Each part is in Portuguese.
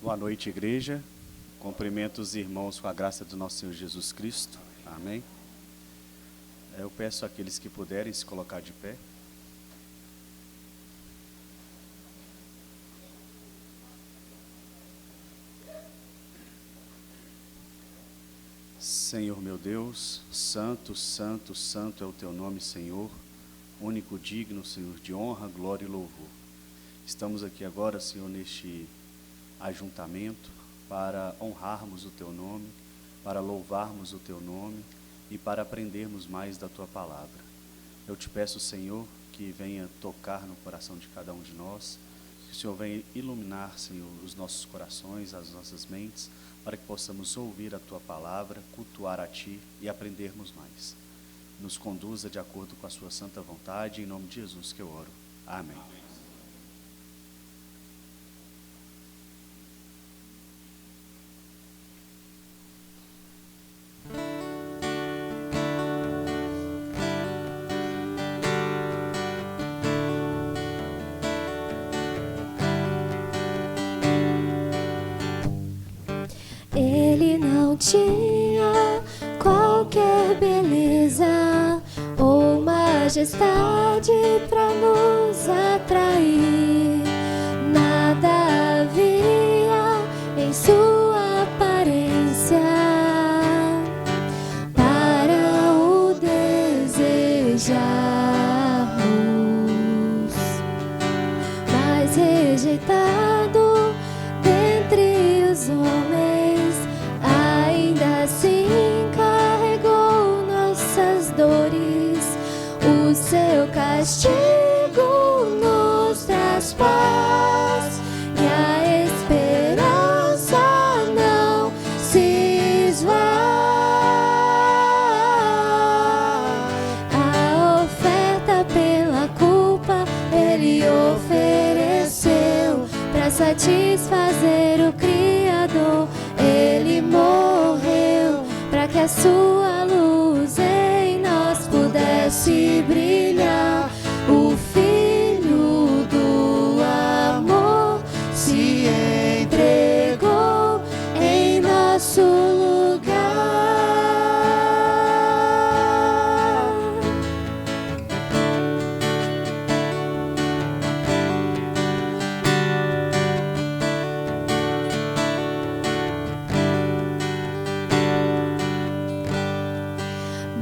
Boa noite, igreja. Cumprimento os irmãos com a graça do nosso Senhor Jesus Cristo. Amém. Eu peço àqueles que puderem se colocar de pé. Senhor meu Deus, santo, santo, santo é o teu nome, Senhor, único digno, Senhor, de honra, glória e louvor. Estamos aqui agora, Senhor, neste ajuntamento para honrarmos o teu nome, para louvarmos o teu nome e para aprendermos mais da tua palavra. Eu te peço, Senhor, que venha tocar no coração de cada um de nós, que o Senhor venha iluminar, Senhor, os nossos corações, as nossas mentes, para que possamos ouvir a tua palavra, cultuar a ti e aprendermos mais. Nos conduza de acordo com a sua santa vontade, em nome de Jesus que eu oro. Amém. Ele não tinha qualquer beleza ou majestade para nos atrair. Nada havia em sua aparência para o desejarmos, mas rejeitado dentre os homens, ainda assim carregou nossas dores. O seu castigo nos traz paz e a esperança não se esvai. A oferta pela culpa ele ofereceu para satisfazer o Criador. Ele morreu para que a sua luz em nós pudesse brilhar. O Filho do amor se entregou em nosso lugar.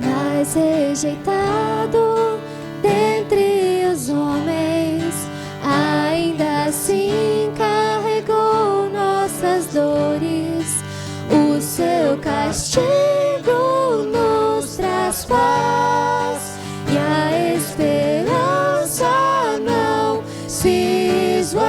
Mas rejeitado dentre os homens, ainda assim carregou nossas dores. O seu castigo nos traz paz e a esperança não se esvai.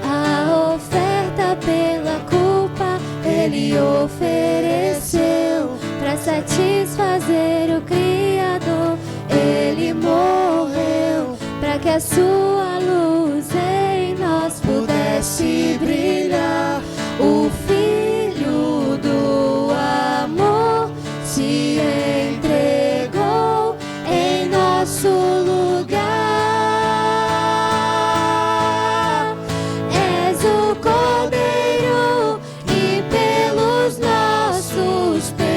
A oferta pela culpa ele ofereceu para satisfazer o Criador. Ele morreu para que a sua luz em nós pudesse brilhar. O Filho do amor se entregou em nosso lugar. És o Cordeiro e pelos nossos pecados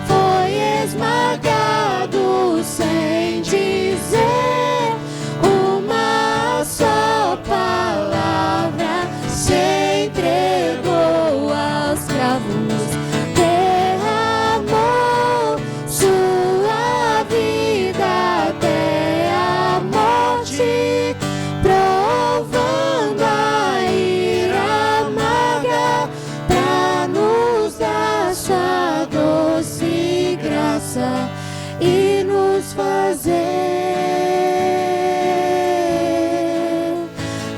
foi esmagado sem dizer uma só palavra. Se entregou aos cravos, derramou sua vida até a morte, provando a ira amarga pra nos dar sua doce graça e nos fazer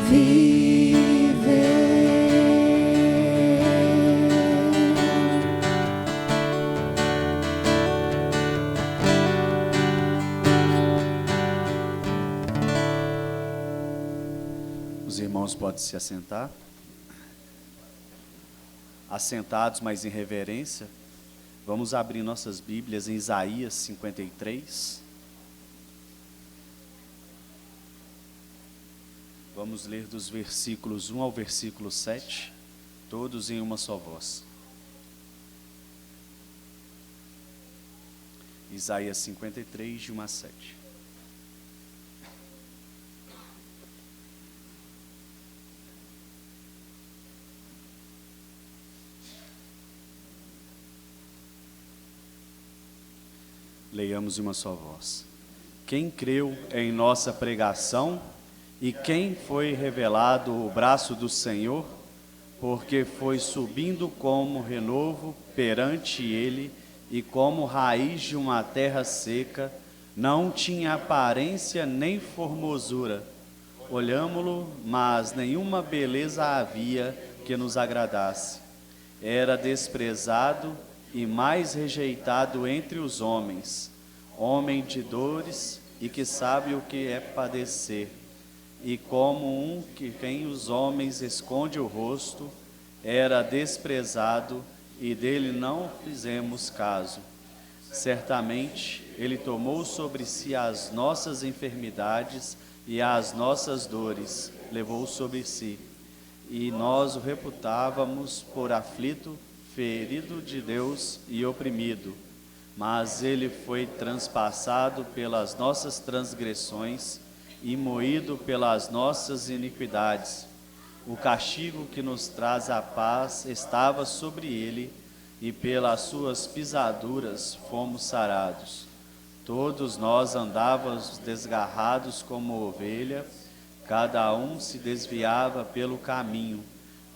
viver. Os irmãos podem se assentar. Assentados, mas em reverência, vamos abrir nossas Bíblias em Isaías 53. Vamos ler dos versículos 1 ao versículo 7, todos em uma só voz. Isaías 53, de 1 a 7. Leiamos em uma só voz. Quem creu em nossa pregação e quem foi revelado o braço do Senhor, porque foi subindo como renovo perante ele e como raiz de uma terra seca, não tinha aparência nem formosura. Olhámo-lo, mas nenhuma beleza havia que nos agradasse. Era desprezado e mais rejeitado entre os homens, homem de dores e que sabe o que é padecer. E como um que quem os homens esconde o rosto, era desprezado e dele não fizemos caso. Certamente ele tomou sobre si as nossas enfermidades e as nossas dores levou sobre si. E nós o reputávamos por aflito, ferido de Deus e oprimido. Mas ele foi transpassado pelas nossas transgressões e moído pelas nossas iniquidades. O castigo que nos traz a paz estava sobre ele, e pelas suas pisaduras fomos sarados. Todos nós andávamos desgarrados como ovelha, cada um se desviava pelo caminho,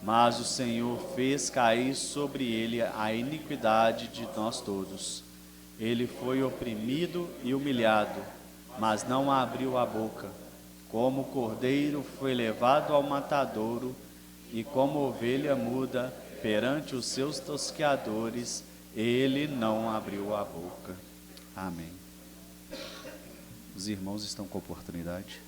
mas o Senhor fez cair sobre ele a iniquidade de nós todos. Ele foi oprimido e humilhado, mas não abriu a boca. Como cordeiro foi levado ao matadouro, e como ovelha muda perante os seus tosqueadores, ele não abriu a boca. Amém. Os irmãos estão com oportunidade.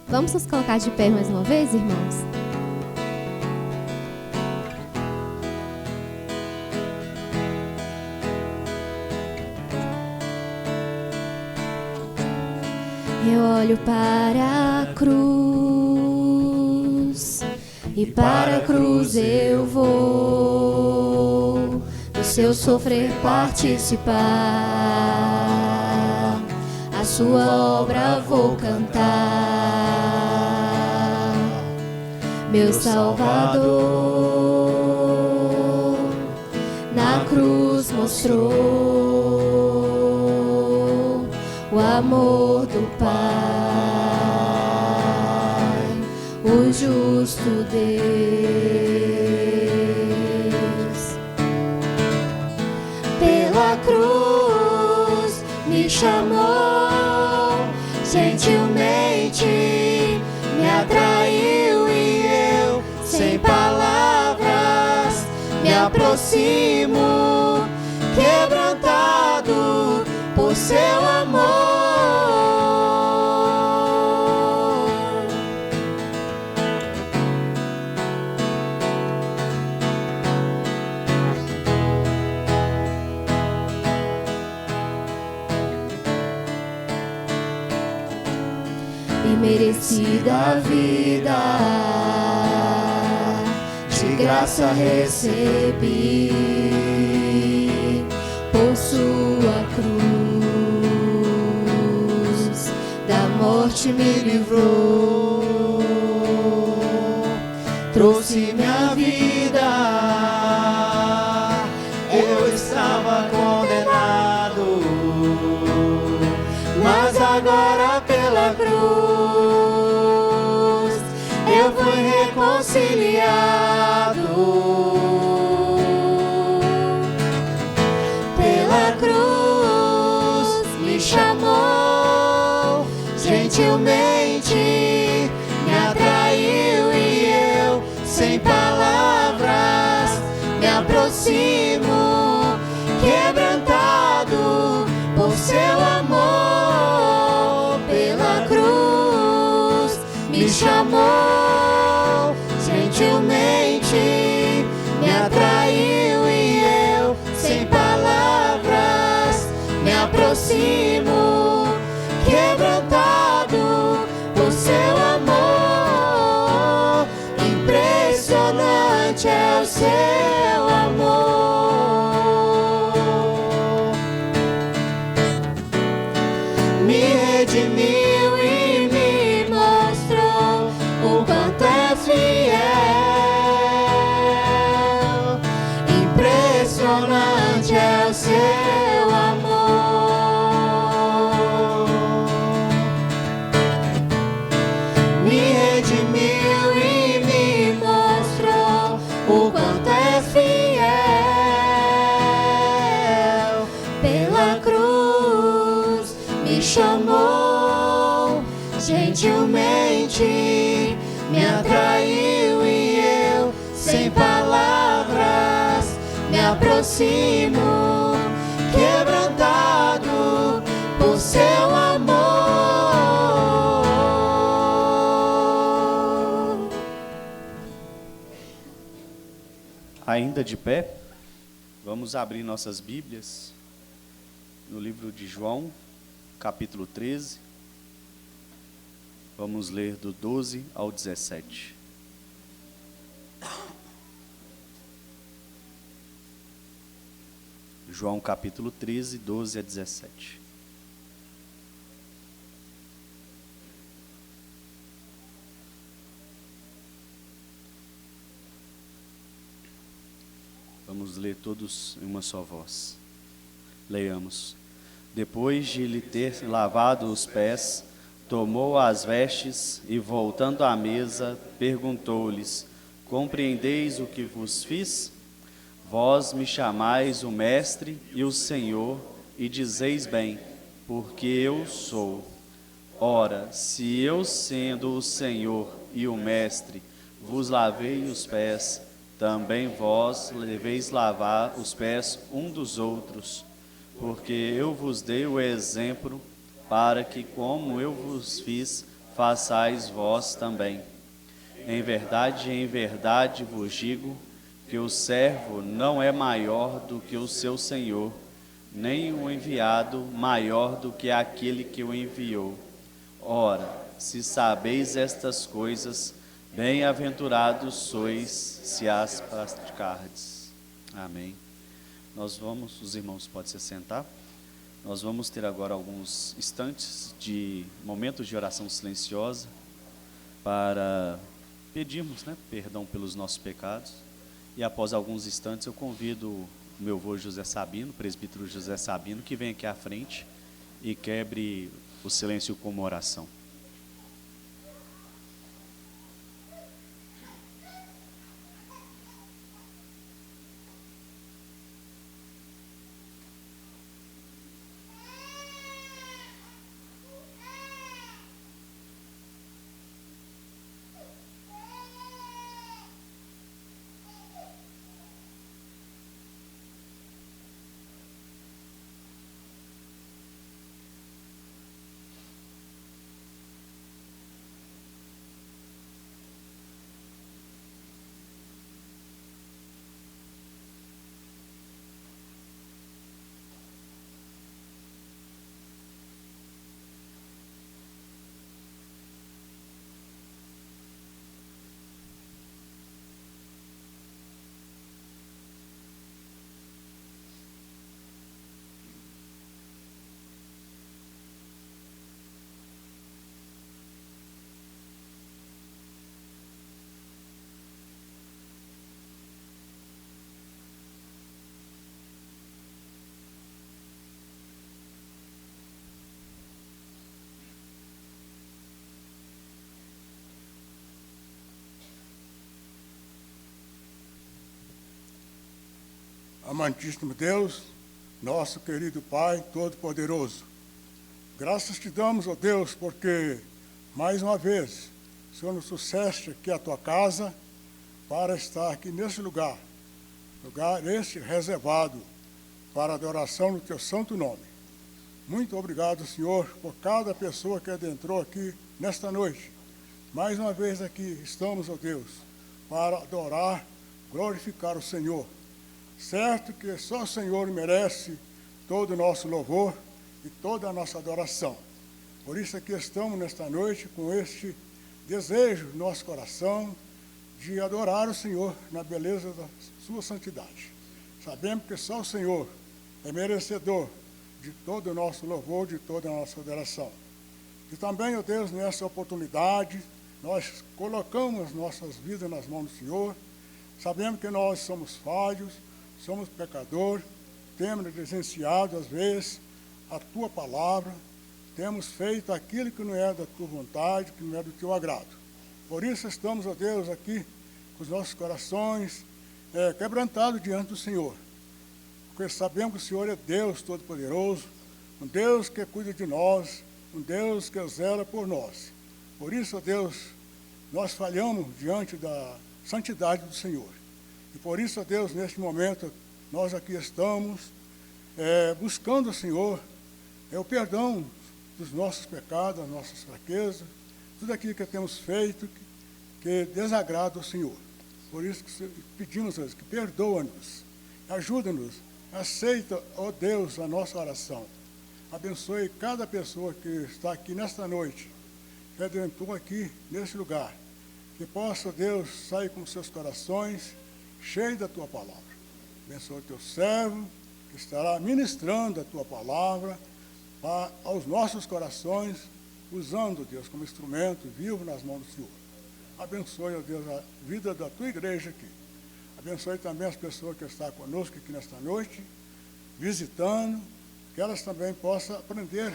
Vamos nos colocar de pé mais uma vez, irmãos? Eu olho para a cruz, e para a cruz eu vou, do seu sofrer participar, a sua obra vou cantar. Meu Salvador na cruz mostrou o amor do Pai, o justo Deus. Pela cruz me chamou, gentilmente me atraiu, e eu, sem palavras, me aproximo, quebrantado por seu amor. Imerecida vida, de graça recebi, por sua cruz, da morte me livrou, trouxe minha vida. Eu estava condenado, mas agora pela cruz eu fui reconciliado. Pela cruz me chamou, gentilmente me atraiu, e eu, sem palavras, aproximo, quebrantado por seu amor. Impressionante é o seu amor. Me redimiu e me mostrou o quanto é fiel. Impressionante é o seu amor. Me redimiu e me mostrou o quanto é fiel. Pela cruz me chamou, gentilmente me atraiu e eu, sem palavras, me aproximo, quebrantado por seu amor. Ainda de pé, vamos abrir nossas Bíblias no livro de João, capítulo 13. Vamos ler do 12 ao 17. João capítulo 13, 12 a 17. Vamos ler todos em uma só voz. Leiamos. Depois de lhe ter lavado os pés, tomou as vestes e, voltando à mesa, perguntou-lhes: compreendeis o que vos fiz? Vós me chamais o Mestre e o Senhor, e dizeis bem, porque eu sou. Ora, se eu, sendo o Senhor e o Mestre, vos lavei os pés, também vós deveis lavar os pés um dos outros, porque eu vos dei o exemplo, para que, como eu vos fiz, façais vós também. Em verdade vos digo, que o servo não é maior do que o seu senhor, nem o enviado maior do que aquele que o enviou. Ora, se sabeis estas coisas, bem-aventurados sois se as praticardes. Amém. Os irmãos podem se sentar. Nós vamos ter agora alguns instantes de momentos de oração silenciosa para pedirmos, perdão pelos nossos pecados. E após alguns instantes eu convido o meu avô José Sabino, presbítero José Sabino, que vem aqui à frente e quebre o silêncio com uma oração. Amantíssimo Deus, nosso querido Pai Todo-Poderoso, graças te damos, ó Deus, porque mais uma vez o Senhor nos trouxeste aqui à tua casa para estar aqui nesse lugar este reservado para a adoração no teu santo nome. Muito obrigado, Senhor, por cada pessoa que adentrou aqui nesta noite. Mais uma vez aqui estamos, ó Deus, para adorar, glorificar o Senhor. Certo que só o Senhor merece todo o nosso louvor e toda a nossa adoração. Por isso aqui estamos nesta noite com este desejo no nosso coração de adorar o Senhor na beleza da sua santidade. Sabemos que só o Senhor é merecedor de todo o nosso louvor, de toda a nossa adoração. E também, ó Deus, nessa oportunidade, nós colocamos nossas vidas nas mãos do Senhor. Sabemos que nós somos falhos, somos pecadores, temos negligenciado, às vezes, a Tua palavra, temos feito aquilo que não é da Tua vontade, que não é do Teu agrado. Por isso estamos, ó Deus, aqui com os nossos corações quebrantados diante do Senhor. Porque sabemos que o Senhor é Deus Todo-Poderoso, um Deus que cuida de nós, um Deus que zela por nós. Por isso, ó Deus, nós falhamos diante da santidade do Senhor. E por isso, ó Deus, neste momento, nós aqui estamos buscando o Senhor, o perdão dos nossos pecados, das nossas fraquezas, tudo aquilo que temos feito que desagrada o Senhor. Por isso que pedimos, Deus, que perdoa-nos, ajuda-nos, aceita, ó Deus, a nossa oração. Abençoe cada pessoa que está aqui nesta noite, que adentrou aqui nesse lugar, que possa, Deus, sair com seus corações cheios da Tua palavra. Abençoe o Teu servo, que estará ministrando a Tua palavra aos nossos corações, usando, Deus, como instrumento vivo nas mãos do Senhor. Abençoe, ó Deus, a vida da Tua igreja aqui. Abençoe também as pessoas que estão conosco aqui nesta noite, visitando, que elas também possam aprender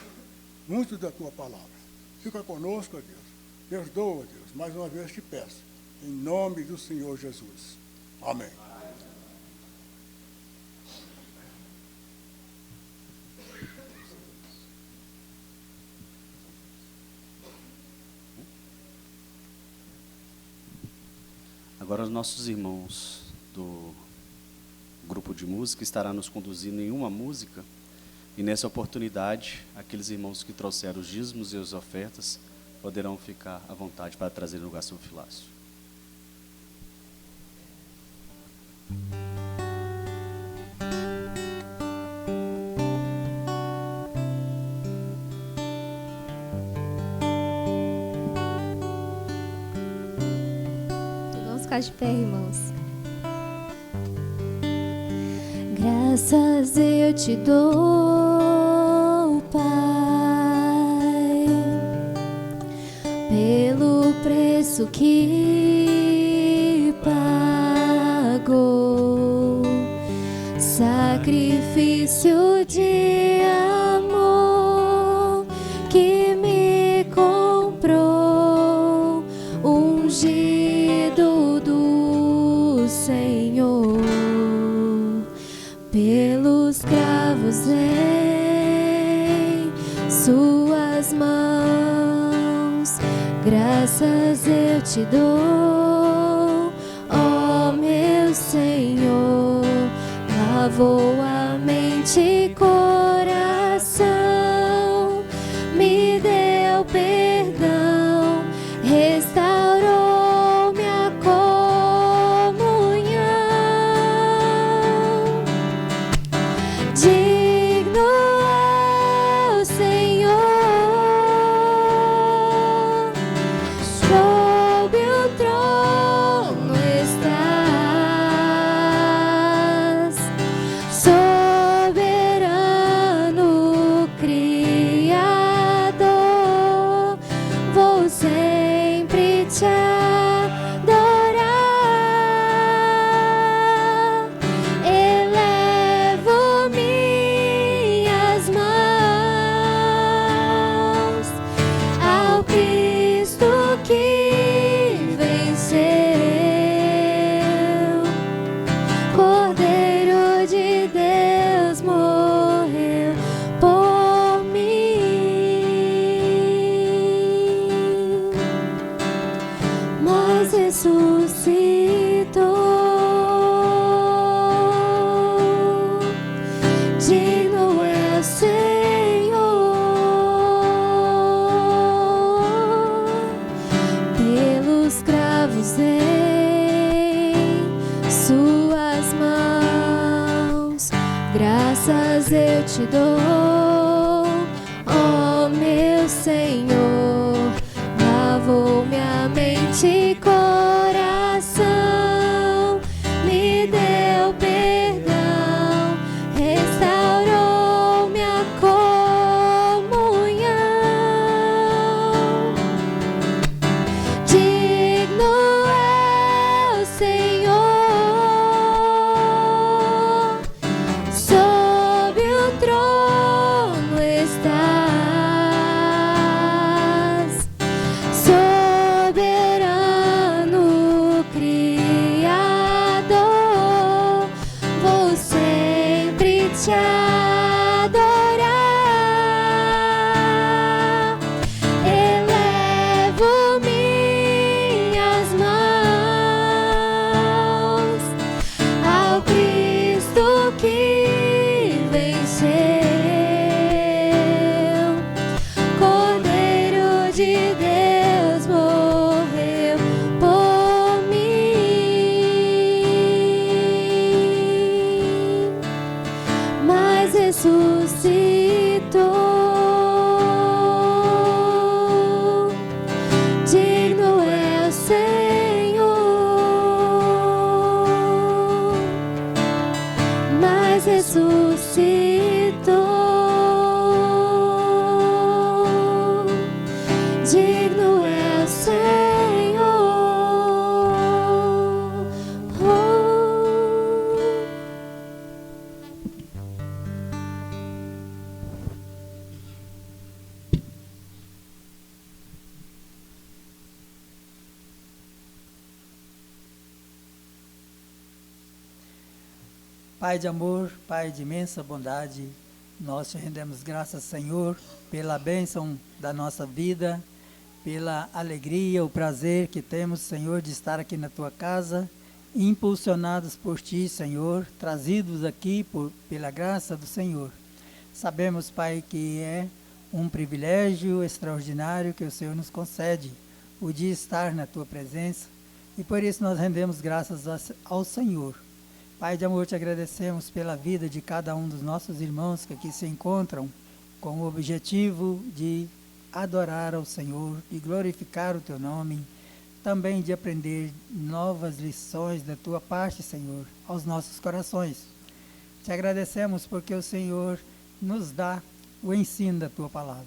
muito da Tua palavra. Fica conosco, ó Deus. Perdoa, Deus, mais uma vez te peço, em nome do Senhor Jesus. Amém. Agora os nossos irmãos do grupo de música estarão nos conduzindo em uma música, e nessa oportunidade, aqueles irmãos que trouxeram os dízimos e as ofertas poderão ficar à vontade para trazer no lugar seu filácio. Vamos ficar de pé, irmãos. Graças eu te dou, Pai, pelo preço que pagou, sacrifício de amor que me comprou, ungido do Senhor, pelos cravos em suas mãos. Graças eu te dou, ó meu Senhor. Lavou a mente e coração, me deu perdão, restaurou minha comunhão. Digno é o Senhor, sob o trono estás, soberano Criador, vou sempre te adorar, elevo minhas mãos ao Cristo que venceu, Cordeiro de Deus morreu por mim, mas ressuscitou. Digno é o Senhor, pelos cravos em suas mãos. Graças eu te dou, Oh, meu Senhor, lavou minha mente e coração, me deu perdão, restaurou minha comunhão. Digno é o Senhor, sob o trono estás, soberano Criador, vou sempre te adorar. Elevo minhas mãos ao Cristo que venceu, Cordeiro de Deus morreu por mim, mas ressuscitou. Digno é o Senhor, mas ressuscitou. Digno é o Senhor. Pai de amor, Pai de imensa bondade, nós te rendemos graças, Senhor, pela bênção da nossa vida, pela alegria, o prazer que temos, Senhor, de estar aqui na tua casa, impulsionados por ti, Senhor, trazidos aqui pela graça do Senhor. Sabemos, Pai, que é um privilégio extraordinário que o Senhor nos concede, o de estar na tua presença, e por isso nós rendemos graças ao Senhor. Pai de amor, te agradecemos pela vida de cada um dos nossos irmãos que aqui se encontram com o objetivo de adorar ao Senhor, de glorificar o teu nome, também de aprender novas lições da tua parte, Senhor, aos nossos corações. Te agradecemos porque o Senhor nos dá o ensino da tua palavra.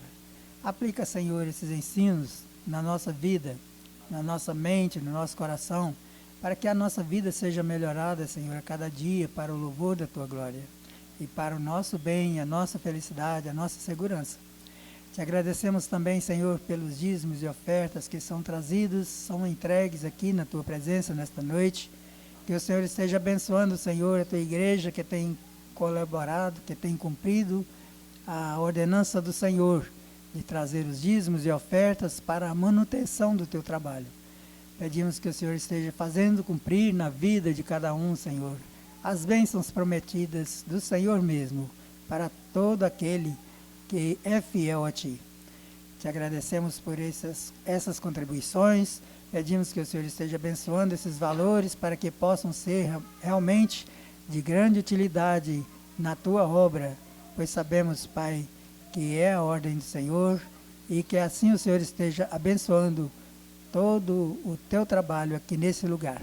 Aplica, Senhor, esses ensinos na nossa vida, na nossa mente, no nosso coração, para que a nossa vida seja melhorada, Senhor, a cada dia, para o louvor da tua glória e para o nosso bem, a nossa felicidade, a nossa segurança. Te agradecemos também, Senhor, pelos dízimos e ofertas que são trazidos, são entregues aqui na tua presença nesta noite. Que o Senhor esteja abençoando, Senhor, a tua igreja que tem colaborado, que tem cumprido a ordenança do Senhor de trazer os dízimos e ofertas para a manutenção do teu trabalho. Pedimos que o Senhor esteja fazendo cumprir na vida de cada um, Senhor, as bênçãos prometidas do Senhor mesmo, para todo aquele que é fiel a Ti. Te agradecemos por essas contribuições, pedimos que o Senhor esteja abençoando esses valores para que possam ser realmente de grande utilidade na Tua obra, pois sabemos, Pai, que é a ordem do Senhor e que assim o Senhor esteja abençoando todo o teu trabalho aqui nesse lugar.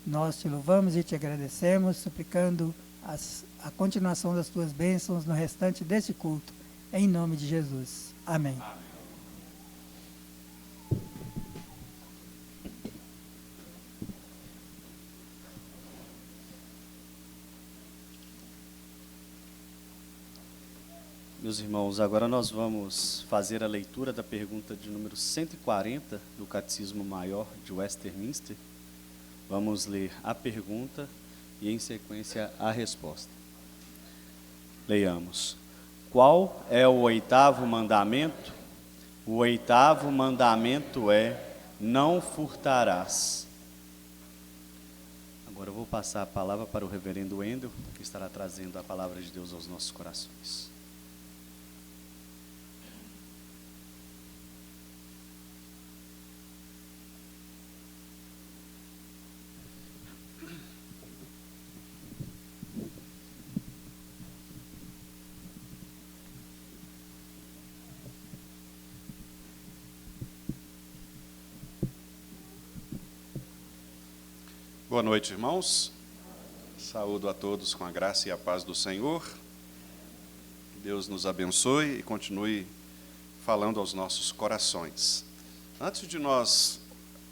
Nós te louvamos e te agradecemos, suplicando a continuação das tuas bênçãos no restante desse culto, em nome de Jesus. Amém. Meus irmãos, agora nós vamos fazer a leitura da pergunta de número 140 do Catecismo Maior de Westminster. Vamos ler a pergunta e, em sequência, a resposta. Leiamos. Qual é o oitavo mandamento? O oitavo mandamento é: não furtarás. Agora eu vou passar a palavra para o reverendo Wendel, que estará trazendo a palavra de Deus aos nossos corações. Boa noite, irmãos. Saúdo a todos com a graça e a paz do Senhor. Que Deus nos abençoe e continue falando aos nossos corações. Antes de nós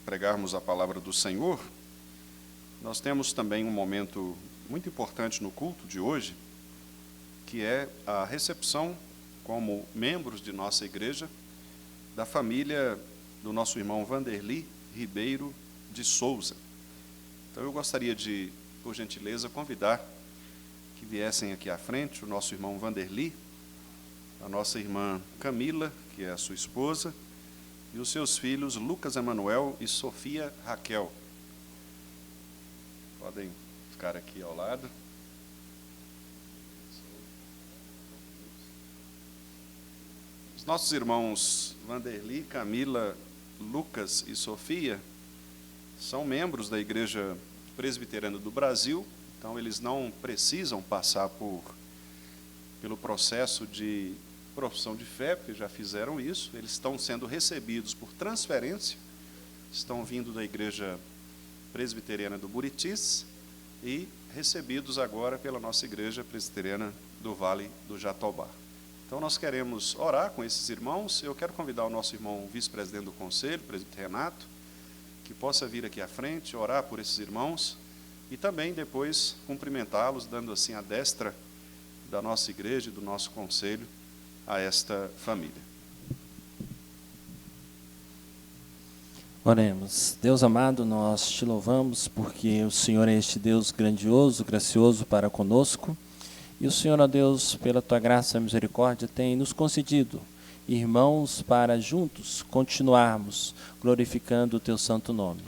pregarmos a palavra do Senhor, nós temos também um momento muito importante no culto de hoje, que é a recepção, como membros de nossa igreja, da família do nosso irmão Vanderli Ribeiro de Souza. Então eu gostaria de, por gentileza, convidar que viessem aqui à frente o nosso irmão Vanderli, a nossa irmã Camila, que é a sua esposa, e os seus filhos Lucas Emanuel e Sofia Raquel. Podem ficar aqui ao lado. Os nossos irmãos Vanderli, Camila, Lucas e Sofia são membros da Igreja Presbiteriana do Brasil, então eles não precisam passar pelo processo de profissão de fé, porque já fizeram isso. Eles estão sendo recebidos por transferência, estão vindo da Igreja Presbiteriana do Buritis e recebidos agora pela nossa Igreja Presbiteriana do Vale do Jatobá. Então nós queremos orar com esses irmãos. Eu quero convidar o nosso irmão vice-presidente do Conselho, presbítero Renato, que possa vir aqui à frente, orar por esses irmãos e também depois cumprimentá-los, dando assim a destra da nossa igreja e do nosso conselho a esta família. Oremos. Deus amado, nós te louvamos porque o Senhor é este Deus grandioso, gracioso para conosco, e o Senhor, ó Deus, pela tua graça e misericórdia, tem nos concedido irmãos para juntos continuarmos glorificando o teu santo nome.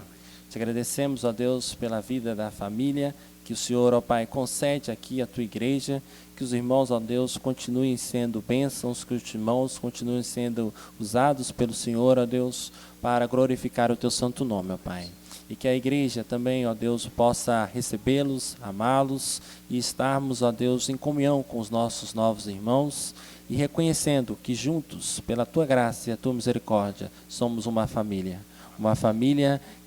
Te agradecemos, ó Deus, pela vida da família, que o Senhor, ó Pai, concede aqui à tua igreja, que os irmãos, ó Deus, continuem sendo bênçãos, que os irmãos continuem sendo usados pelo Senhor, ó Deus, para glorificar o teu santo nome, ó Pai. E que a igreja também, ó Deus, possa recebê-los, amá-los e estarmos, ó Deus, em comunhão com os nossos novos irmãos e reconhecendo que juntos, pela tua graça e a tua misericórdia, somos uma família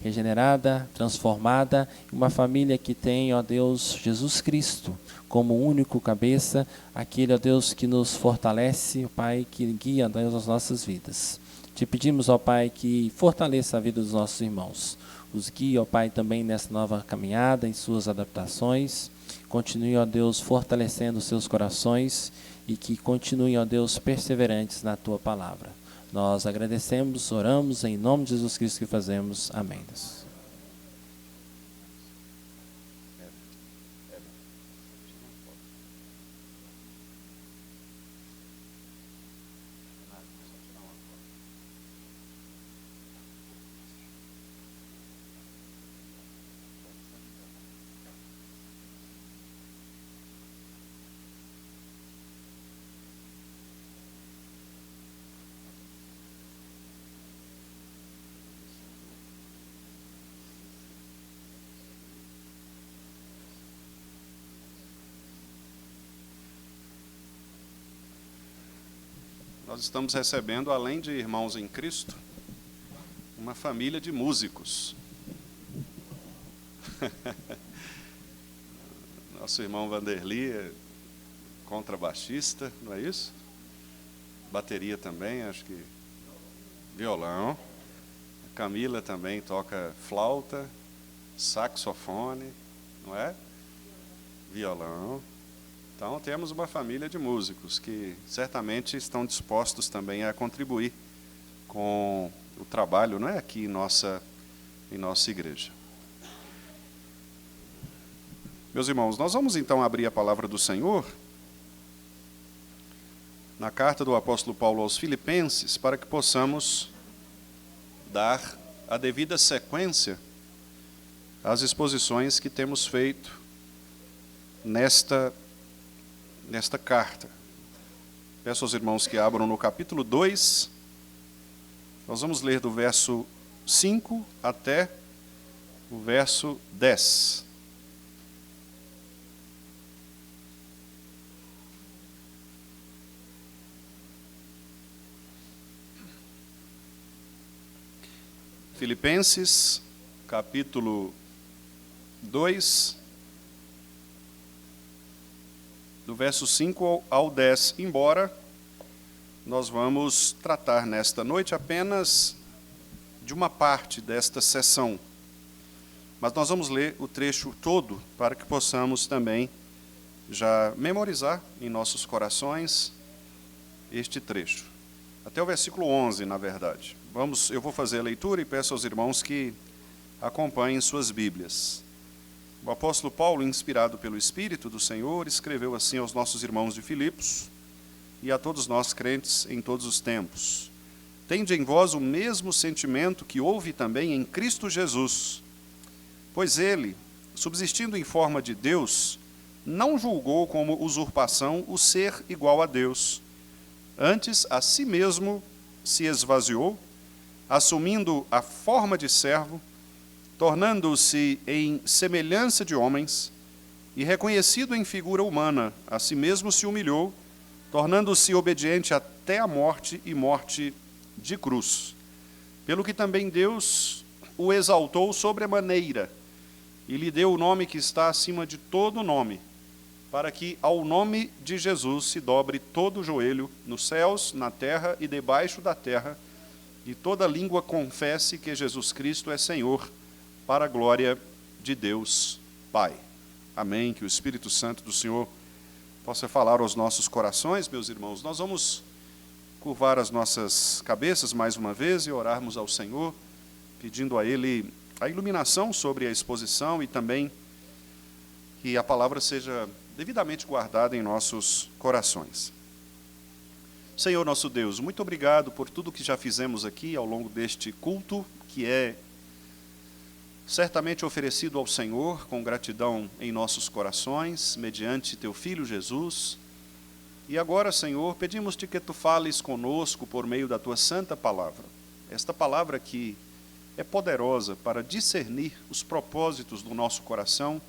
regenerada, transformada, uma família que tem, ó Deus, Jesus Cristo como único cabeça, aquele, ó Deus, que nos fortalece, ó Pai, que guia, ó Deus, as nossas vidas. Te pedimos, ó Pai, que fortaleça a vida dos nossos irmãos. Os guie, ó Pai, também nessa nova caminhada, em suas adaptações. Continue, ó Deus, fortalecendo os seus corações e que continuem, ó Deus, perseverantes na tua palavra. Nós agradecemos, oramos em nome de Jesus Cristo que fazemos. Amém. Nós estamos recebendo, além de irmãos em Cristo, uma família de músicos. Nosso irmão Vanderli é contrabaixista, não é isso? Bateria também, acho que violão. A Camila também toca flauta, saxofone, não é? Violão. Então, temos uma família de músicos que certamente estão dispostos também a contribuir com o trabalho, não é, aqui em nossa igreja. Meus irmãos, nós vamos então abrir a palavra do Senhor na carta do apóstolo Paulo aos Filipenses, para que possamos dar a devida sequência às exposições que temos feito nesta carta. Peço aos irmãos que abram no capítulo 2, nós vamos ler do verso 5 até o verso 10. Filipenses, capítulo 2, do verso 5 ao 10, embora nós vamos tratar nesta noite apenas de uma parte desta sessão. Mas nós vamos ler o trecho todo para que possamos também já memorizar em nossos corações este trecho. Até o versículo 11, na verdade. Eu vou fazer a leitura e peço aos irmãos que acompanhem suas Bíblias. O apóstolo Paulo, inspirado pelo Espírito do Senhor, escreveu assim aos nossos irmãos de Filipos e a todos nós crentes em todos os tempos. Tende em vós o mesmo sentimento que houve também em Cristo Jesus, pois ele, subsistindo em forma de Deus, não julgou como usurpação o ser igual a Deus. Antes, a si mesmo se esvaziou, assumindo a forma de servo, tornando-se em semelhança de homens, e reconhecido em figura humana, a si mesmo se humilhou, tornando-se obediente até a morte e morte de cruz. Pelo que também Deus o exaltou sobremaneira, e lhe deu o nome que está acima de todo nome, para que ao nome de Jesus se dobre todo o joelho, nos céus, na terra e debaixo da terra, e toda língua confesse que Jesus Cristo é Senhor, para a glória de Deus Pai. Amém. Que o Espírito Santo do Senhor possa falar aos nossos corações, meus irmãos. Nós vamos curvar as nossas cabeças mais uma vez e orarmos ao Senhor, pedindo a Ele a iluminação sobre a exposição e também que a palavra seja devidamente guardada em nossos corações. Senhor nosso Deus, muito obrigado por tudo que já fizemos aqui ao longo deste culto, que é certamente oferecido ao Senhor com gratidão em nossos corações, mediante Teu Filho Jesus. E agora, Senhor, pedimos-te que Tu fales conosco por meio da Tua santa palavra. Esta palavra que é poderosa para discernir os propósitos do nosso coração,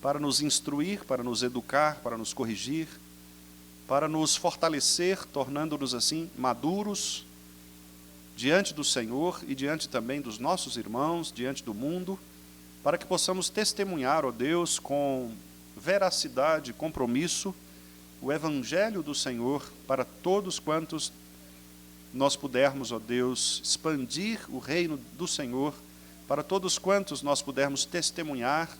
para nos instruir, para nos educar, para nos corrigir, para nos fortalecer, tornando-nos assim maduros diante do Senhor e diante também dos nossos irmãos, diante do mundo, para que possamos testemunhar, ó Deus, com veracidade e compromisso, o Evangelho do Senhor para todos quantos nós pudermos, ó Deus, expandir o reino do Senhor, para todos quantos nós pudermos testemunhar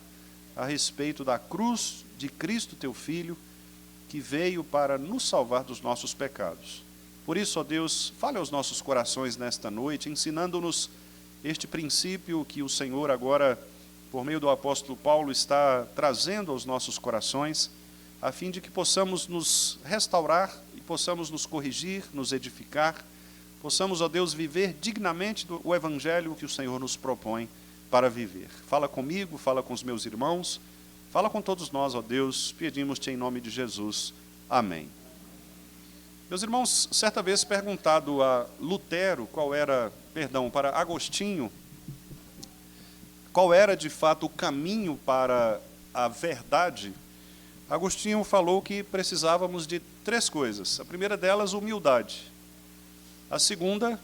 a respeito da cruz de Cristo, Teu Filho, que veio para nos salvar dos nossos pecados. Por isso, ó Deus, fale aos nossos corações nesta noite, ensinando-nos este princípio que o Senhor agora, por meio do apóstolo Paulo, está trazendo aos nossos corações, a fim de que possamos nos restaurar e possamos nos corrigir, nos edificar, possamos, ó Deus, viver dignamente o Evangelho que o Senhor nos propõe para viver. Fala comigo, fala com os meus irmãos, fala com todos nós, ó Deus, pedimos-te em nome de Jesus. Amém. Meus irmãos, certa vez perguntado a Lutero para Agostinho, qual era de fato o caminho para a verdade, Agostinho falou que precisávamos de 3 coisas. A primeira delas, humildade. A segunda,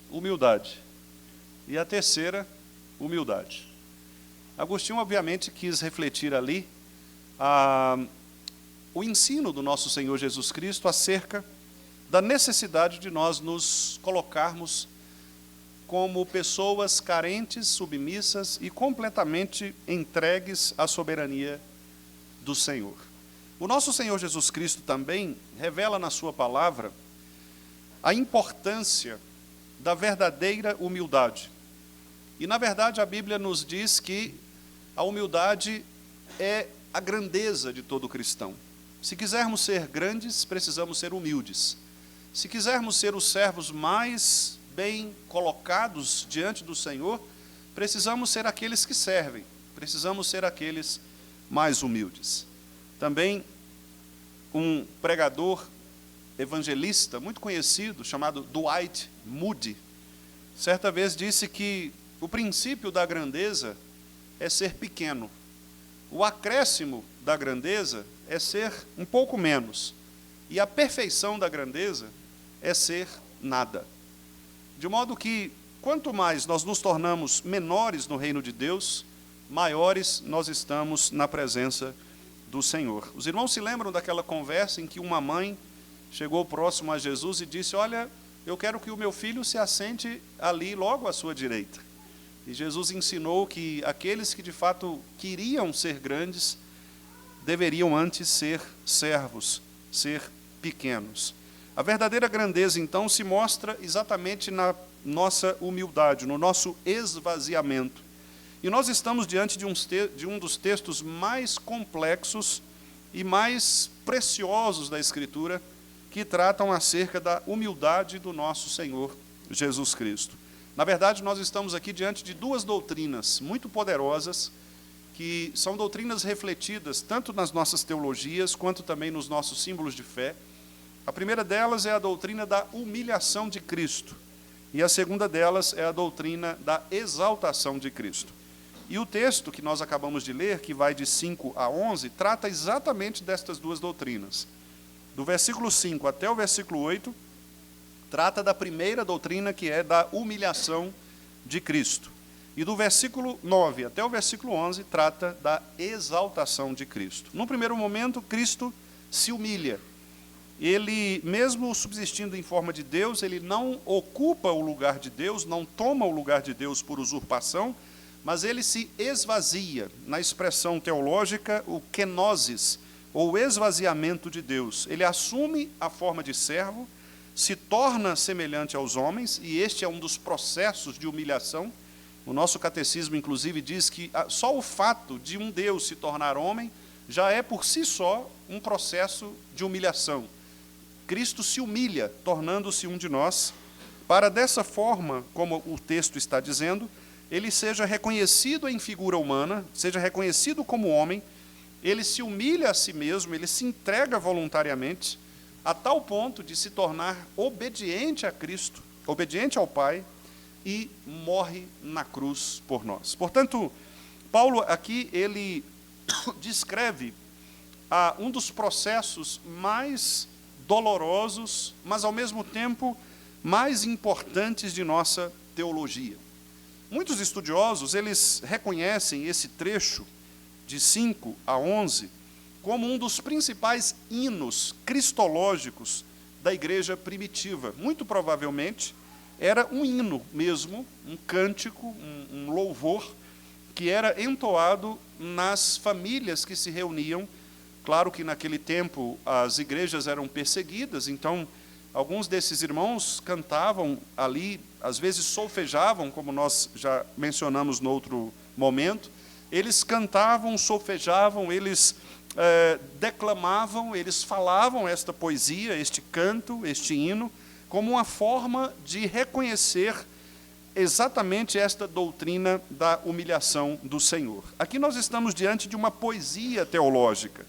humildade. E a terceira, humildade. Agostinho, obviamente, quis refletir ali o ensino do nosso Senhor Jesus Cristo acerca da necessidade de nós nos colocarmos como pessoas carentes, submissas e completamente entregues à soberania do Senhor. O nosso Senhor Jesus Cristo também revela na sua palavra a importância da verdadeira humildade. E, na verdade, a Bíblia nos diz que a humildade é a grandeza de todo cristão. Se quisermos ser grandes, precisamos ser humildes. Se quisermos ser os servos mais bem colocados diante do Senhor, precisamos ser aqueles que servem, precisamos ser aqueles mais humildes. Também um pregador evangelista muito conhecido, chamado Dwight Moody, certa vez disse que o princípio da grandeza é ser pequeno. O acréscimo da grandeza é ser um pouco menos. E a perfeição da grandeza é ser nada. De modo que, quanto mais nós nos tornamos menores no reino de Deus, maiores nós estamos na presença do Senhor. Os irmãos se lembram daquela conversa em que uma mãe chegou próximo a Jesus e disse: olha, eu quero que o meu filho se assente ali logo à sua direita. E Jesus ensinou que aqueles que de fato queriam ser grandes deveriam antes ser servos, ser pequenos. A verdadeira grandeza, então, se mostra exatamente na nossa humildade, no nosso esvaziamento. E nós estamos diante de um dos textos mais complexos e mais preciosos da Escritura, que tratam acerca da humildade do nosso Senhor Jesus Cristo. Na verdade, nós estamos aqui diante de duas doutrinas muito poderosas, que são doutrinas refletidas tanto nas nossas teologias, quanto também nos nossos símbolos de fé. A primeira delas é a doutrina da humilhação de Cristo, e a segunda delas é a doutrina da exaltação de Cristo. E o texto que nós acabamos de ler, que vai de 5 a 11, trata exatamente destas duas doutrinas. Do versículo 5 até o versículo 8, trata da primeira doutrina, que é da humilhação de Cristo. E do versículo 9 até o versículo 11, trata da exaltação de Cristo. No primeiro momento, Cristo se humilha. Ele, mesmo subsistindo em forma de Deus, ele não ocupa o lugar de Deus, não toma o lugar de Deus por usurpação, mas ele se esvazia. Na expressão teológica, o kenosis, ou esvaziamento de Deus. Ele assume a forma de servo, se torna semelhante aos homens, e este é um dos processos de humilhação. O nosso catecismo, inclusive, diz que só o fato de um Deus se tornar homem já é, por si só, um processo de humilhação. Cristo se humilha, tornando-se um de nós, para dessa forma, como o texto está dizendo, ele seja reconhecido em figura humana, seja reconhecido como homem. Ele se humilha a si mesmo, ele se entrega voluntariamente, a tal ponto de se tornar obediente a Cristo, obediente ao Pai, e morre na cruz por nós. Portanto, Paulo aqui, ele descreve um dos processos mais dolorosos, mas ao mesmo tempo mais importantes de nossa teologia. Muitos estudiosos, eles reconhecem esse trecho de 5 a 11, como um dos principais hinos cristológicos da igreja primitiva. Muito provavelmente, era um hino mesmo, um cântico, um louvor, que era entoado nas famílias que se reuniam. Claro que naquele tempo as igrejas eram perseguidas, então alguns desses irmãos cantavam ali, às vezes solfejavam, como nós já mencionamos no outro momento. Eles cantavam, solfejavam, eles declamavam, eles falavam esta poesia, este canto, este hino, como uma forma de reconhecer exatamente esta doutrina da humilhação do Senhor. Aqui nós estamos diante de uma poesia teológica.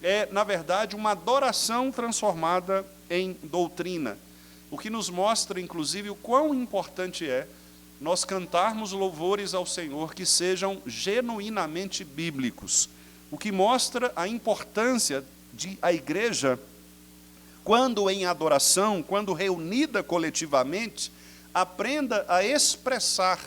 É, na verdade, uma adoração transformada em doutrina, o que nos mostra, inclusive, o quão importante é nós cantarmos louvores ao Senhor que sejam genuinamente bíblicos, o que mostra a importância de a igreja, quando em adoração, quando reunida coletivamente, aprenda a expressar,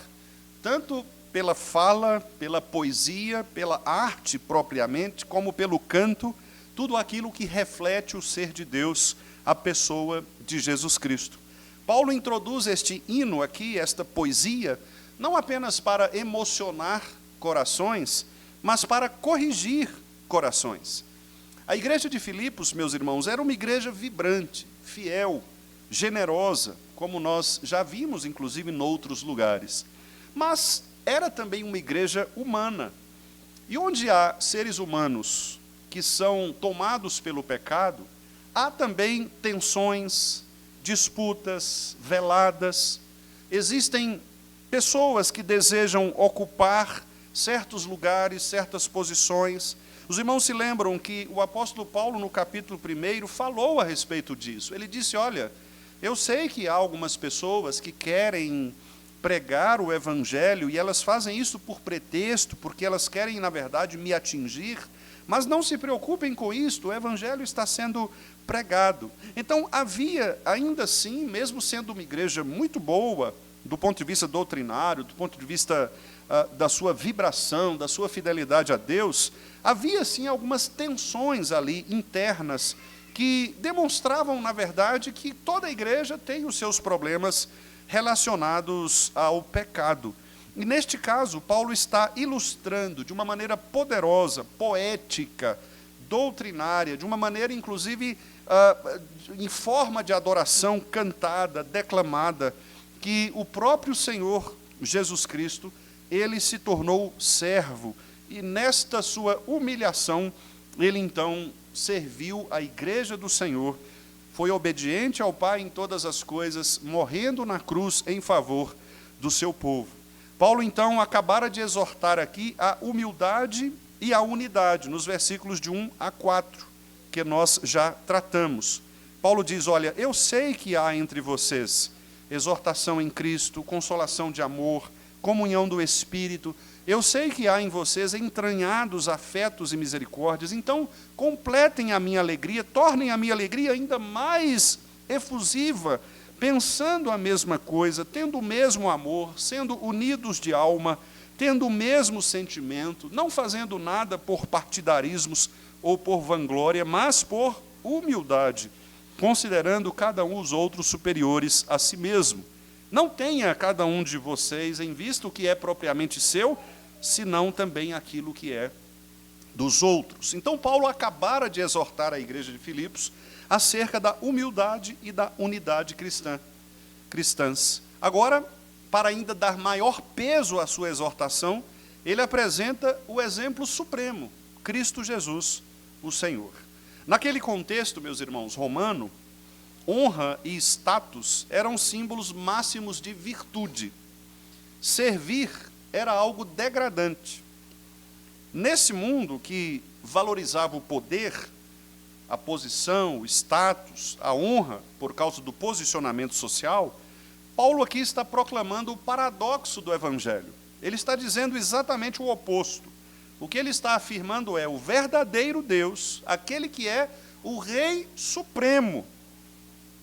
tanto pela fala, pela poesia, pela arte propriamente, como pelo canto, tudo aquilo que reflete o ser de Deus, a pessoa de Jesus Cristo. Paulo introduz este hino aqui, esta poesia, não apenas para emocionar corações, mas para corrigir corações. A igreja de Filipos, meus irmãos, era uma igreja vibrante, fiel, generosa, como nós já vimos, inclusive, em outros lugares. Mas era também uma igreja humana. E onde há seres humanos que são tomados pelo pecado, há também tensões, disputas, veladas. Existem pessoas que desejam ocupar certos lugares, certas posições. Os irmãos se lembram que o apóstolo Paulo, no capítulo 1, falou a respeito disso. Ele disse, olha, eu sei que há algumas pessoas que querem pregar o evangelho, e elas fazem isso por pretexto, porque elas querem, na verdade, me atingir, mas não se preocupem com isto, o evangelho está sendo pregado. Então, havia, ainda assim, mesmo sendo uma igreja muito boa, do ponto de vista doutrinário, do ponto de vista da sua vibração, da sua fidelidade a Deus, havia sim algumas tensões ali internas que demonstravam, na verdade, que toda a igreja tem os seus problemas relacionados ao pecado. E neste caso, Paulo está ilustrando de uma maneira poderosa, poética, doutrinária, de uma maneira, inclusive, em forma de adoração cantada, declamada, que o próprio Senhor Jesus Cristo, ele se tornou servo, e nesta sua humilhação, ele então serviu a igreja do Senhor, foi obediente ao Pai em todas as coisas, morrendo na cruz em favor do seu povo. Paulo, então, acabara de exortar aqui a humildade e a unidade, nos versículos de 1 a 4, que nós já tratamos. Paulo diz, olha, eu sei que há entre vocês exortação em Cristo, consolação de amor, comunhão do Espírito, eu sei que há em vocês entranhados afetos e misericórdias, então completem a minha alegria, tornem a minha alegria ainda mais efusiva, pensando a mesma coisa, tendo o mesmo amor, sendo unidos de alma, tendo o mesmo sentimento, não fazendo nada por partidarismos ou por vanglória, mas por humildade, considerando cada um os outros superiores a si mesmo. Não tenha cada um de vocês em vista o que é propriamente seu, senão também aquilo que é dos outros. Então, Paulo acabara de exortar a igreja de Filipos acerca da humildade e da unidade cristãs. Agora, para ainda dar maior peso à sua exortação, ele apresenta o exemplo supremo, Cristo Jesus, o Senhor. Naquele contexto, meus irmãos, romano, honra e status eram símbolos máximos de virtude. Servir era algo degradante. Nesse mundo que valorizava o poder, a posição, o status, a honra, por causa do posicionamento social, Paulo aqui está proclamando o paradoxo do Evangelho. Ele está dizendo exatamente o oposto. O que ele está afirmando é o verdadeiro Deus, aquele que é o Rei Supremo.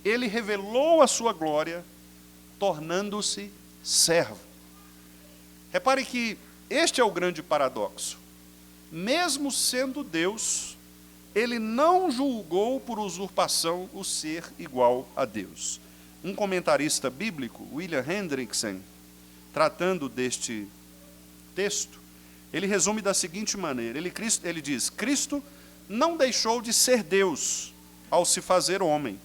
Ele revelou a sua glória, tornando-se servo. Repare que este é o grande paradoxo. Mesmo sendo Deus, ele não julgou por usurpação o ser igual a Deus. Um comentarista bíblico, William Hendrickson, tratando deste texto, ele resume da seguinte maneira, ele diz, Cristo não deixou de ser Deus ao se fazer homem.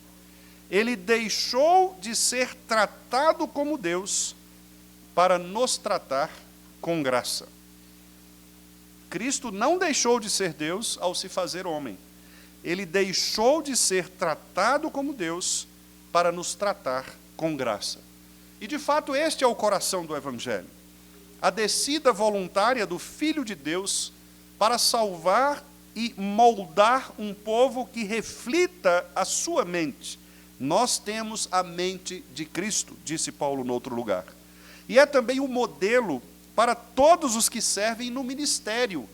Ele deixou de ser tratado como Deus para nos tratar com graça. Cristo não deixou de ser Deus ao se fazer homem. Ele deixou de ser tratado como Deus para nos tratar com graça. E, de fato, este é o coração do Evangelho. A descida voluntária do Filho de Deus para salvar e moldar um povo que reflita a sua mente. Nós temos a mente de Cristo, disse Paulo no outro lugar. E é também um modelo para todos os que servem no ministério.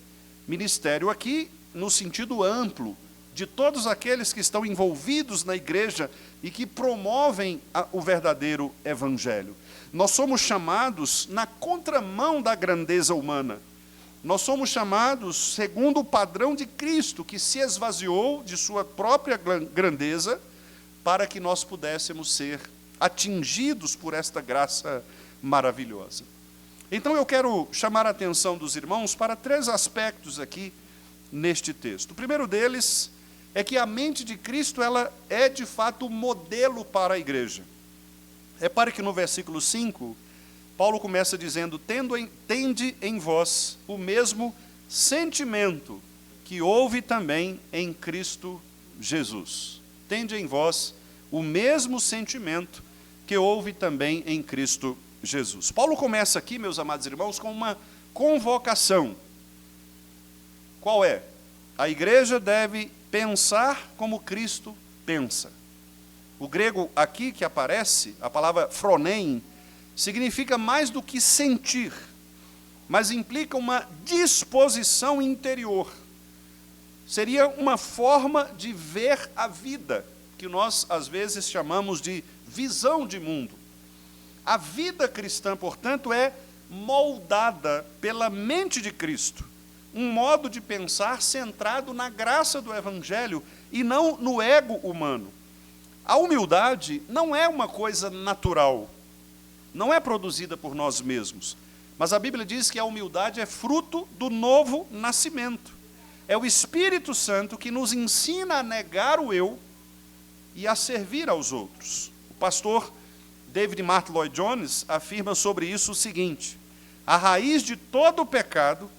Ministério aqui no sentido amplo, de todos aqueles que estão envolvidos na igreja e que promovem o verdadeiro evangelho. Nós somos chamados na contramão da grandeza humana. Nós somos chamados segundo o padrão de Cristo, que se esvaziou de sua própria grandeza para que nós pudéssemos ser atingidos por esta graça maravilhosa. Então eu quero chamar a atenção dos irmãos para 3 aspectos aqui neste texto. O primeiro deles é que a mente de Cristo ela é de fato modelo para a igreja. Repare que no versículo 5, Paulo começa dizendo, tende em vós o mesmo sentimento que houve também em Cristo Jesus. Tende em vós o mesmo sentimento que houve também em Cristo Jesus. Paulo começa aqui, meus amados irmãos, com uma convocação. Qual é? A igreja deve pensar como Cristo pensa. O grego aqui que aparece, a palavra phronein, significa mais do que sentir, mas implica uma disposição interior. Seria uma forma de ver a vida, que nós às vezes chamamos de visão de mundo. A vida cristã, portanto, é moldada pela mente de Cristo, um modo de pensar centrado na graça do Evangelho e não no ego humano. A humildade não é uma coisa natural, não é produzida por nós mesmos, mas a Bíblia diz que a humildade é fruto do novo nascimento. É o Espírito Santo que nos ensina a negar o eu e a servir aos outros. O pastor David Martyn Lloyd-Jones afirma sobre isso o seguinte: a raiz de todo o pecado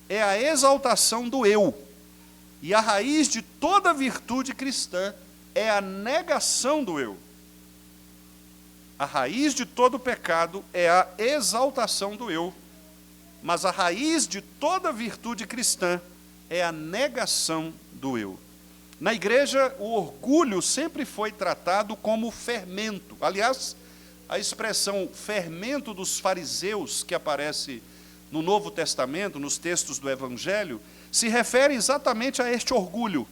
é a exaltação do eu, e a raiz de toda virtude cristã é a negação do eu. A raiz de todo pecado é a exaltação do eu, mas a raiz de toda virtude cristã é a negação do eu. Na igreja, o orgulho sempre foi tratado como fermento. Aliás, a expressão fermento dos fariseus, que aparece no Novo Testamento, nos textos do Evangelho, se refere exatamente a este orgulho.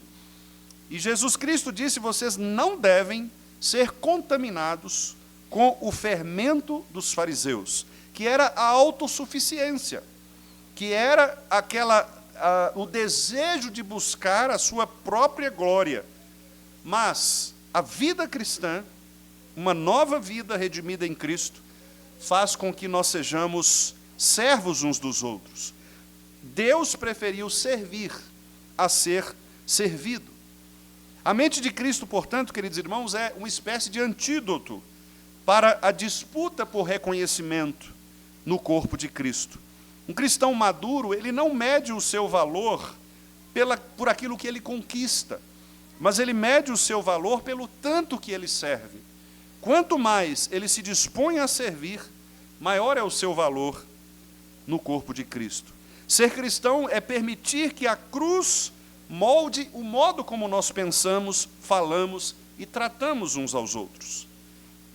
E Jesus Cristo disse: vocês não devem ser contaminados com o fermento dos fariseus, que era a autossuficiência, que era o desejo de buscar a sua própria glória. Mas a vida cristã, uma nova vida redimida em Cristo, faz com que nós sejamos servos uns dos outros. Deus preferiu servir a ser servido. A mente de Cristo, portanto, queridos irmãos, é uma espécie de antídoto para a disputa por reconhecimento no corpo de Cristo. Um cristão maduro, ele não mede o seu valor por aquilo que ele conquista, mas ele mede o seu valor pelo tanto que ele serve. Quanto mais ele se dispõe a servir, maior é o seu valor no corpo de Cristo. Ser cristão é permitir que a cruz molde o modo como nós pensamos, falamos e tratamos uns aos outros.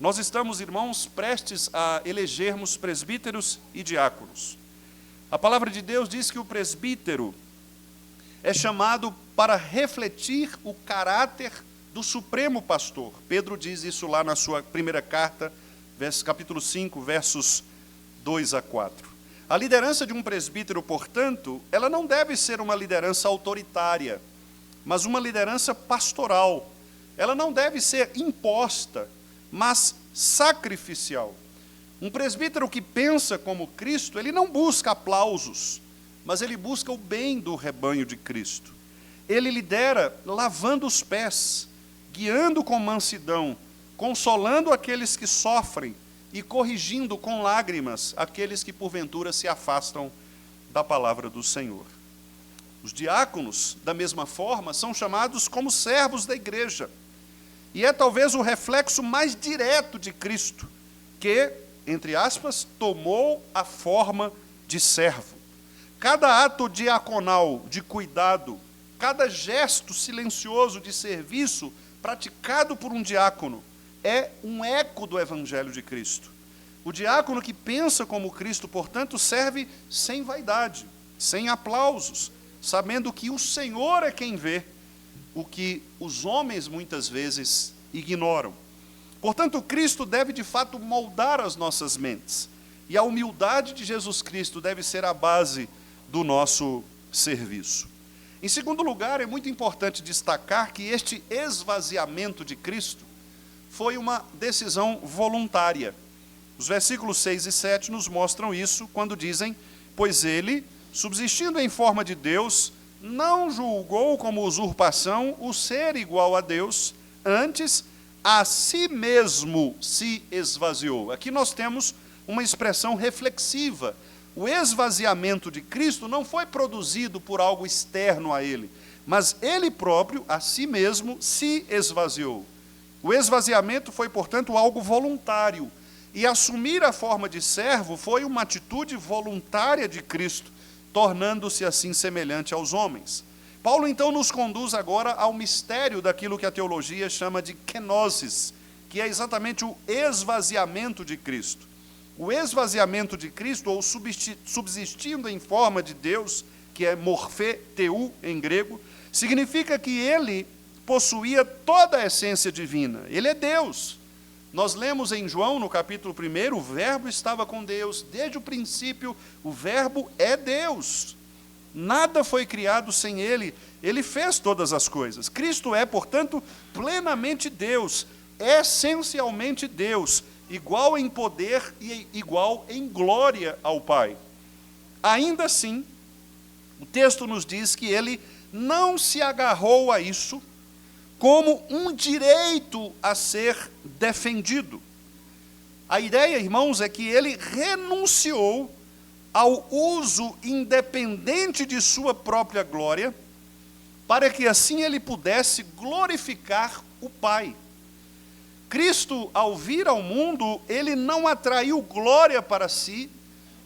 Nós estamos, irmãos, prestes a elegermos presbíteros e diáconos. A palavra de Deus diz que o presbítero é chamado para refletir o caráter do supremo pastor. Pedro diz isso lá na sua primeira carta, capítulo 5, versos 2 a 4. A liderança de um presbítero, portanto, ela não deve ser uma liderança autoritária, mas uma liderança pastoral. Ela não deve ser imposta, mas sacrificial. Um presbítero que pensa como Cristo, ele não busca aplausos, mas ele busca o bem do rebanho de Cristo. Ele lidera lavando os pés, guiando com mansidão, consolando aqueles que sofrem e corrigindo com lágrimas aqueles que porventura se afastam da palavra do Senhor. Os diáconos, da mesma forma, são chamados como servos da igreja. E é talvez o reflexo mais direto de Cristo, que, entre aspas, tomou a forma de servo. Cada ato diaconal de cuidado, cada gesto silencioso de serviço praticado por um diácono é um eco do Evangelho de Cristo. O diácono que pensa como Cristo, portanto, serve sem vaidade, sem aplausos, sabendo que o Senhor é quem vê o que os homens muitas vezes ignoram. Portanto, Cristo deve de fato moldar as nossas mentes, e a humildade de Jesus Cristo deve ser a base do nosso serviço. Em segundo lugar, é muito importante destacar que este esvaziamento de Cristo foi uma decisão voluntária. Os versículos 6 e 7 nos mostram isso, quando dizem: pois ele, subsistindo em forma de Deus, não julgou como usurpação o ser igual a Deus, antes a si mesmo se esvaziou. Aqui nós temos uma expressão reflexiva. O esvaziamento de Cristo não foi produzido por algo externo a ele, mas ele próprio, a si mesmo, se esvaziou. O esvaziamento foi, portanto, algo voluntário, e assumir a forma de servo foi uma atitude voluntária de Cristo, tornando-se assim semelhante aos homens. Paulo, então, nos conduz agora ao mistério daquilo que a teologia chama de kenosis, que é exatamente o esvaziamento de Cristo. O esvaziamento de Cristo, ou subsistindo em forma de Deus, que é morphé theou em grego, significa que ele possuía toda a essência divina. Ele é Deus, Nós lemos em João, no capítulo 1, o Verbo estava com Deus, desde o princípio, o Verbo é Deus. Nada foi criado sem ele, ele fez todas as coisas. Cristo é, portanto, plenamente Deus, essencialmente Deus, igual em poder e igual em glória ao Pai. Ainda assim, o texto nos diz que ele não se agarrou a isso como um direito a ser defendido. A ideia, irmãos, é que ele renunciou ao uso independente de sua própria glória, para que assim ele pudesse glorificar o Pai. Cristo, ao vir ao mundo, ele não atraiu glória para si,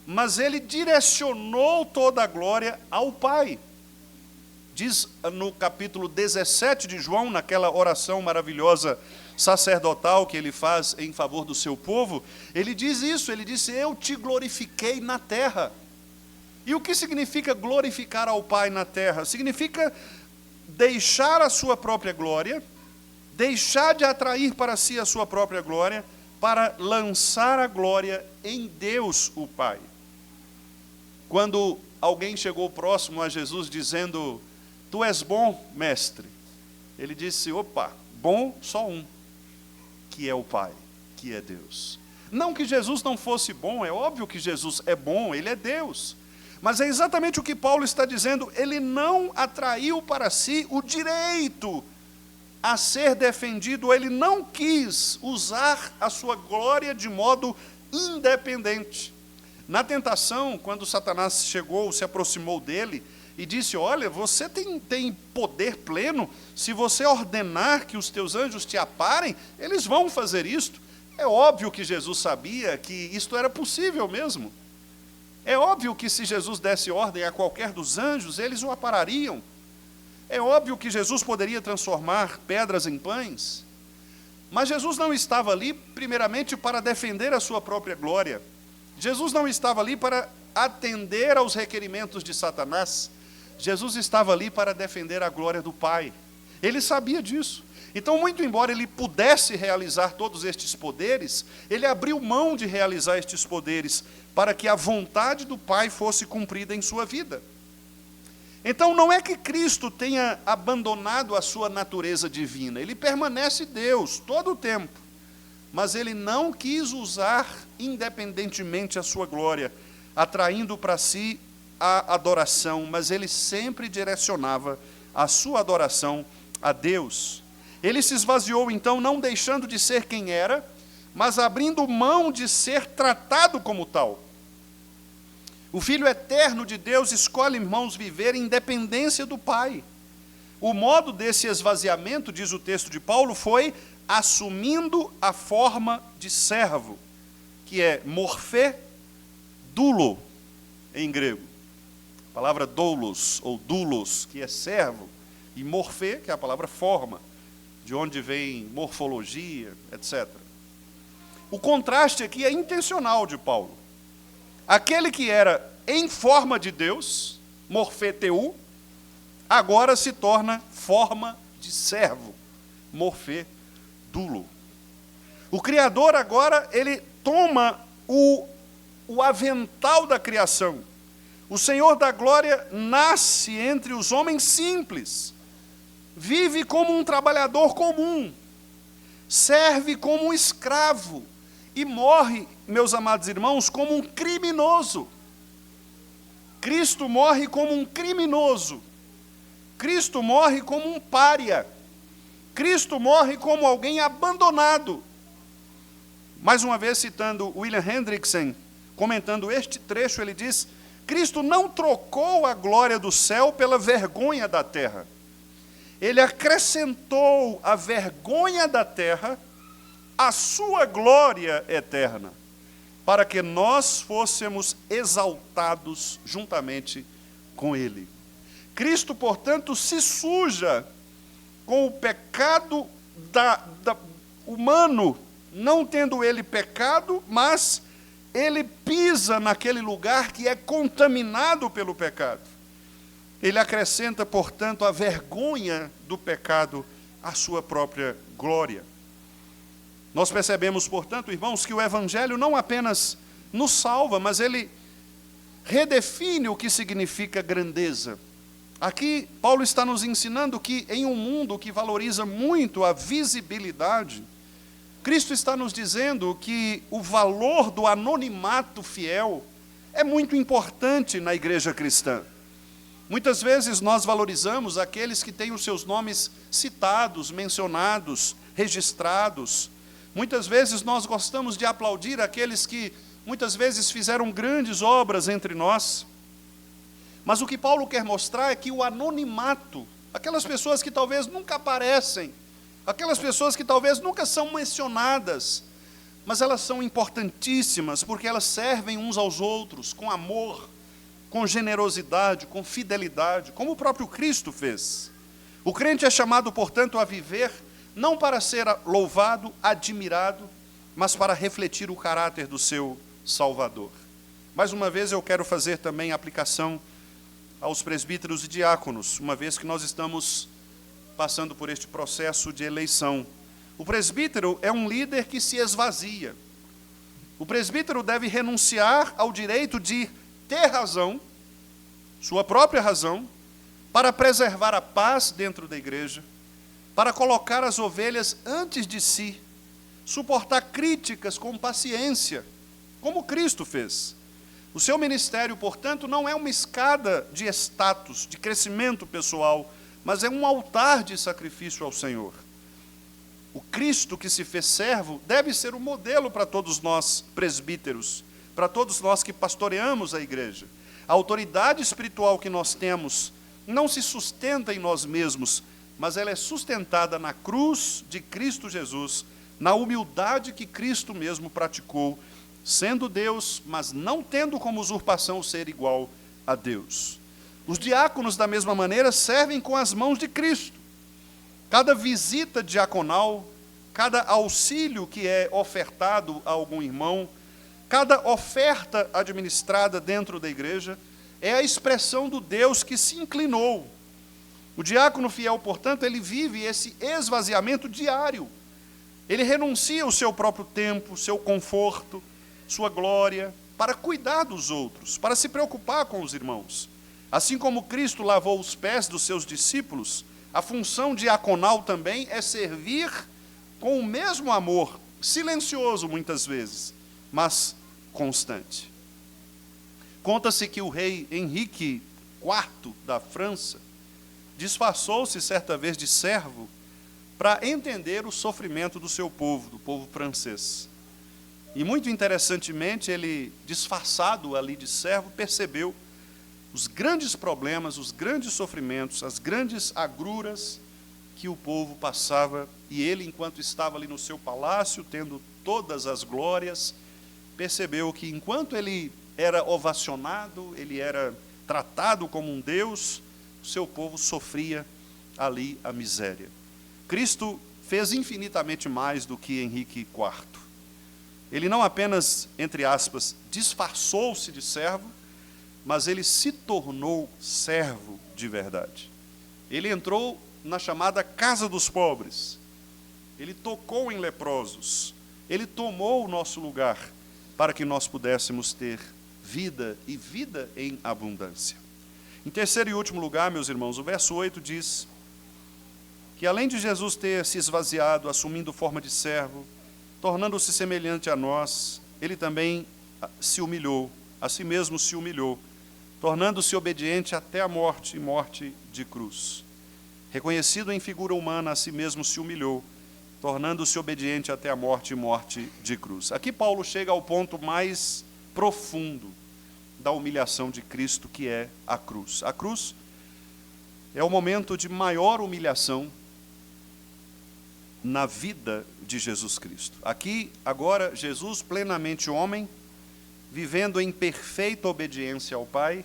mas ele direcionou toda a glória ao Pai. Diz no capítulo 17 de João, naquela oração maravilhosa sacerdotal que ele faz em favor do seu povo, ele diz isso, ele disse: eu te glorifiquei na terra. E o que significa glorificar ao Pai na terra? Significa deixar a sua própria glória, deixar de atrair para si a sua própria glória, para lançar a glória em Deus o Pai. Quando alguém chegou próximo a Jesus dizendo: tu és bom, mestre, ele disse: opa, bom só um, que é o Pai, que é Deus. Não que Jesus não fosse bom, é óbvio que Jesus é bom, ele é Deus. Mas é exatamente o que Paulo está dizendo, ele não atraiu para si o direito a ser defendido, ele não quis usar a sua glória de modo independente. Na tentação, quando Satanás chegou, se aproximou dele e disse: olha, você tem poder pleno, se você ordenar que os teus anjos te aparem, eles vão fazer isto. É óbvio que Jesus sabia que isto era possível mesmo. É óbvio que se Jesus desse ordem a qualquer dos anjos, eles o aparariam. É óbvio que Jesus poderia transformar pedras em pães. Mas Jesus não estava ali, primeiramente, para defender a sua própria glória. Jesus não estava ali para atender aos requerimentos de Satanás. Jesus estava ali para defender a glória do Pai. Ele sabia disso. Então, muito embora ele pudesse realizar todos estes poderes, ele abriu mão de realizar estes poderes para que a vontade do Pai fosse cumprida em sua vida. Então, não é que Cristo tenha abandonado a sua natureza divina, ele permanece Deus todo o tempo, mas ele não quis usar independentemente a sua glória, atraindo para si a adoração, mas ele sempre direcionava a sua adoração a Deus. Ele se esvaziou, então, não deixando de ser quem era, mas abrindo mão de ser tratado como tal. O Filho eterno de Deus escolhe, irmãos, viver em dependência do Pai. O modo desse esvaziamento, diz o texto de Paulo, foi assumindo a forma de servo, que é morfé doulo, em grego. A palavra doulos, ou doulos, que é servo, e morfé, que é a palavra forma, de onde vem morfologia, etc. O contraste aqui é intencional de Paulo. Aquele que era em forma de Deus, morfeteu, agora se torna forma de servo, morfé doulo. O Criador agora, ele toma o avental da criação. O Senhor da glória nasce entre os homens simples, vive como um trabalhador comum, serve como um escravo e morre, meus amados irmãos, como um criminoso. Cristo morre como um criminoso. Cristo morre como um pária. Cristo morre como alguém abandonado. Mais uma vez, citando William Hendrickson, comentando este trecho, ele diz: Cristo não trocou a glória do céu pela vergonha da terra. Ele acrescentou a vergonha da terra à sua glória eterna, para que nós fôssemos exaltados juntamente com Ele. Cristo, portanto, se suja com o pecado humano, não tendo Ele pecado, mas Ele pisa naquele lugar que é contaminado pelo pecado. Ele acrescenta, portanto, a vergonha do pecado à sua própria glória. Nós percebemos, portanto, irmãos, que o Evangelho não apenas nos salva, mas ele redefine o que significa grandeza. Aqui, Paulo está nos ensinando que em um mundo que valoriza muito a visibilidade, Cristo está nos dizendo que o valor do anonimato fiel é muito importante na igreja cristã. Muitas vezes nós valorizamos aqueles que têm os seus nomes citados, mencionados, registrados. Muitas vezes nós gostamos de aplaudir aqueles que muitas vezes fizeram grandes obras entre nós. Mas o que Paulo quer mostrar é que o anonimato, aquelas pessoas que talvez nunca aparecem, aquelas pessoas que talvez nunca são mencionadas, mas elas são importantíssimas porque elas servem uns aos outros com amor, com generosidade, com fidelidade, como o próprio Cristo fez. O crente é chamado, portanto, a viver não para ser louvado, admirado, mas para refletir o caráter do seu Salvador. Mais uma vez eu quero fazer também aplicação aos presbíteros e diáconos, uma vez que nós estamos passando por este processo de eleição. O presbítero é um líder que se esvazia. O presbítero deve renunciar ao direito de ter razão, sua própria razão, para preservar a paz dentro da igreja, para colocar as ovelhas antes de si, suportar críticas com paciência, como Cristo fez. O seu ministério, portanto, não é uma escada de status, de crescimento pessoal, mas é um altar de sacrifício ao Senhor. O Cristo que se fez servo deve ser o modelo para todos nós presbíteros, para todos nós que pastoreamos a igreja. A autoridade espiritual que nós temos não se sustenta em nós mesmos, mas ela é sustentada na cruz de Cristo Jesus, na humildade que Cristo mesmo praticou, sendo Deus, mas não tendo como usurpação ser igual a Deus. Os diáconos, da mesma maneira, servem com as mãos de Cristo. Cada visita diaconal, cada auxílio que é ofertado a algum irmão, cada oferta administrada dentro da igreja, é a expressão do Deus que se inclinou. O diácono fiel, portanto, ele vive esse esvaziamento diário. Ele renuncia o seu próprio tempo, seu conforto, sua glória, para cuidar dos outros, para se preocupar com os irmãos. Assim como Cristo lavou os pés dos seus discípulos, a função diaconal também é servir com o mesmo amor, silencioso muitas vezes, mas constante. Conta-se que o rei Henrique IV da França disfarçou-se certa vez de servo para entender o sofrimento do seu povo, do povo francês. E muito interessantemente, ele, disfarçado ali de servo, percebeu os grandes problemas, os grandes sofrimentos, as grandes agruras que o povo passava, e ele, enquanto estava ali no seu palácio, tendo todas as glórias, percebeu que enquanto ele era ovacionado, ele era tratado como um Deus, o seu povo sofria ali a miséria. Cristo fez infinitamente mais do que Henrique IV. Ele não apenas, entre aspas, disfarçou-se de servo, mas ele se tornou servo de verdade. Ele entrou na chamada casa dos pobres. Ele tocou em leprosos. Ele tomou o nosso lugar para que nós pudéssemos ter vida e vida em abundância. Em terceiro e último lugar, meus irmãos, o verso 8 diz que além de Jesus ter se esvaziado, assumindo forma de servo, tornando-se semelhante a nós, ele também se humilhou, a si mesmo se humilhou, tornando-se obediente até a morte e morte de cruz. Reconhecido em figura humana, a si mesmo se humilhou, tornando-se obediente até a morte e morte de cruz. Aqui Paulo chega ao ponto mais profundo da humilhação de Cristo, que é a cruz. A cruz é o momento de maior humilhação na vida de Jesus Cristo. Aqui, agora, Jesus, plenamente homem, vivendo em perfeita obediência ao Pai,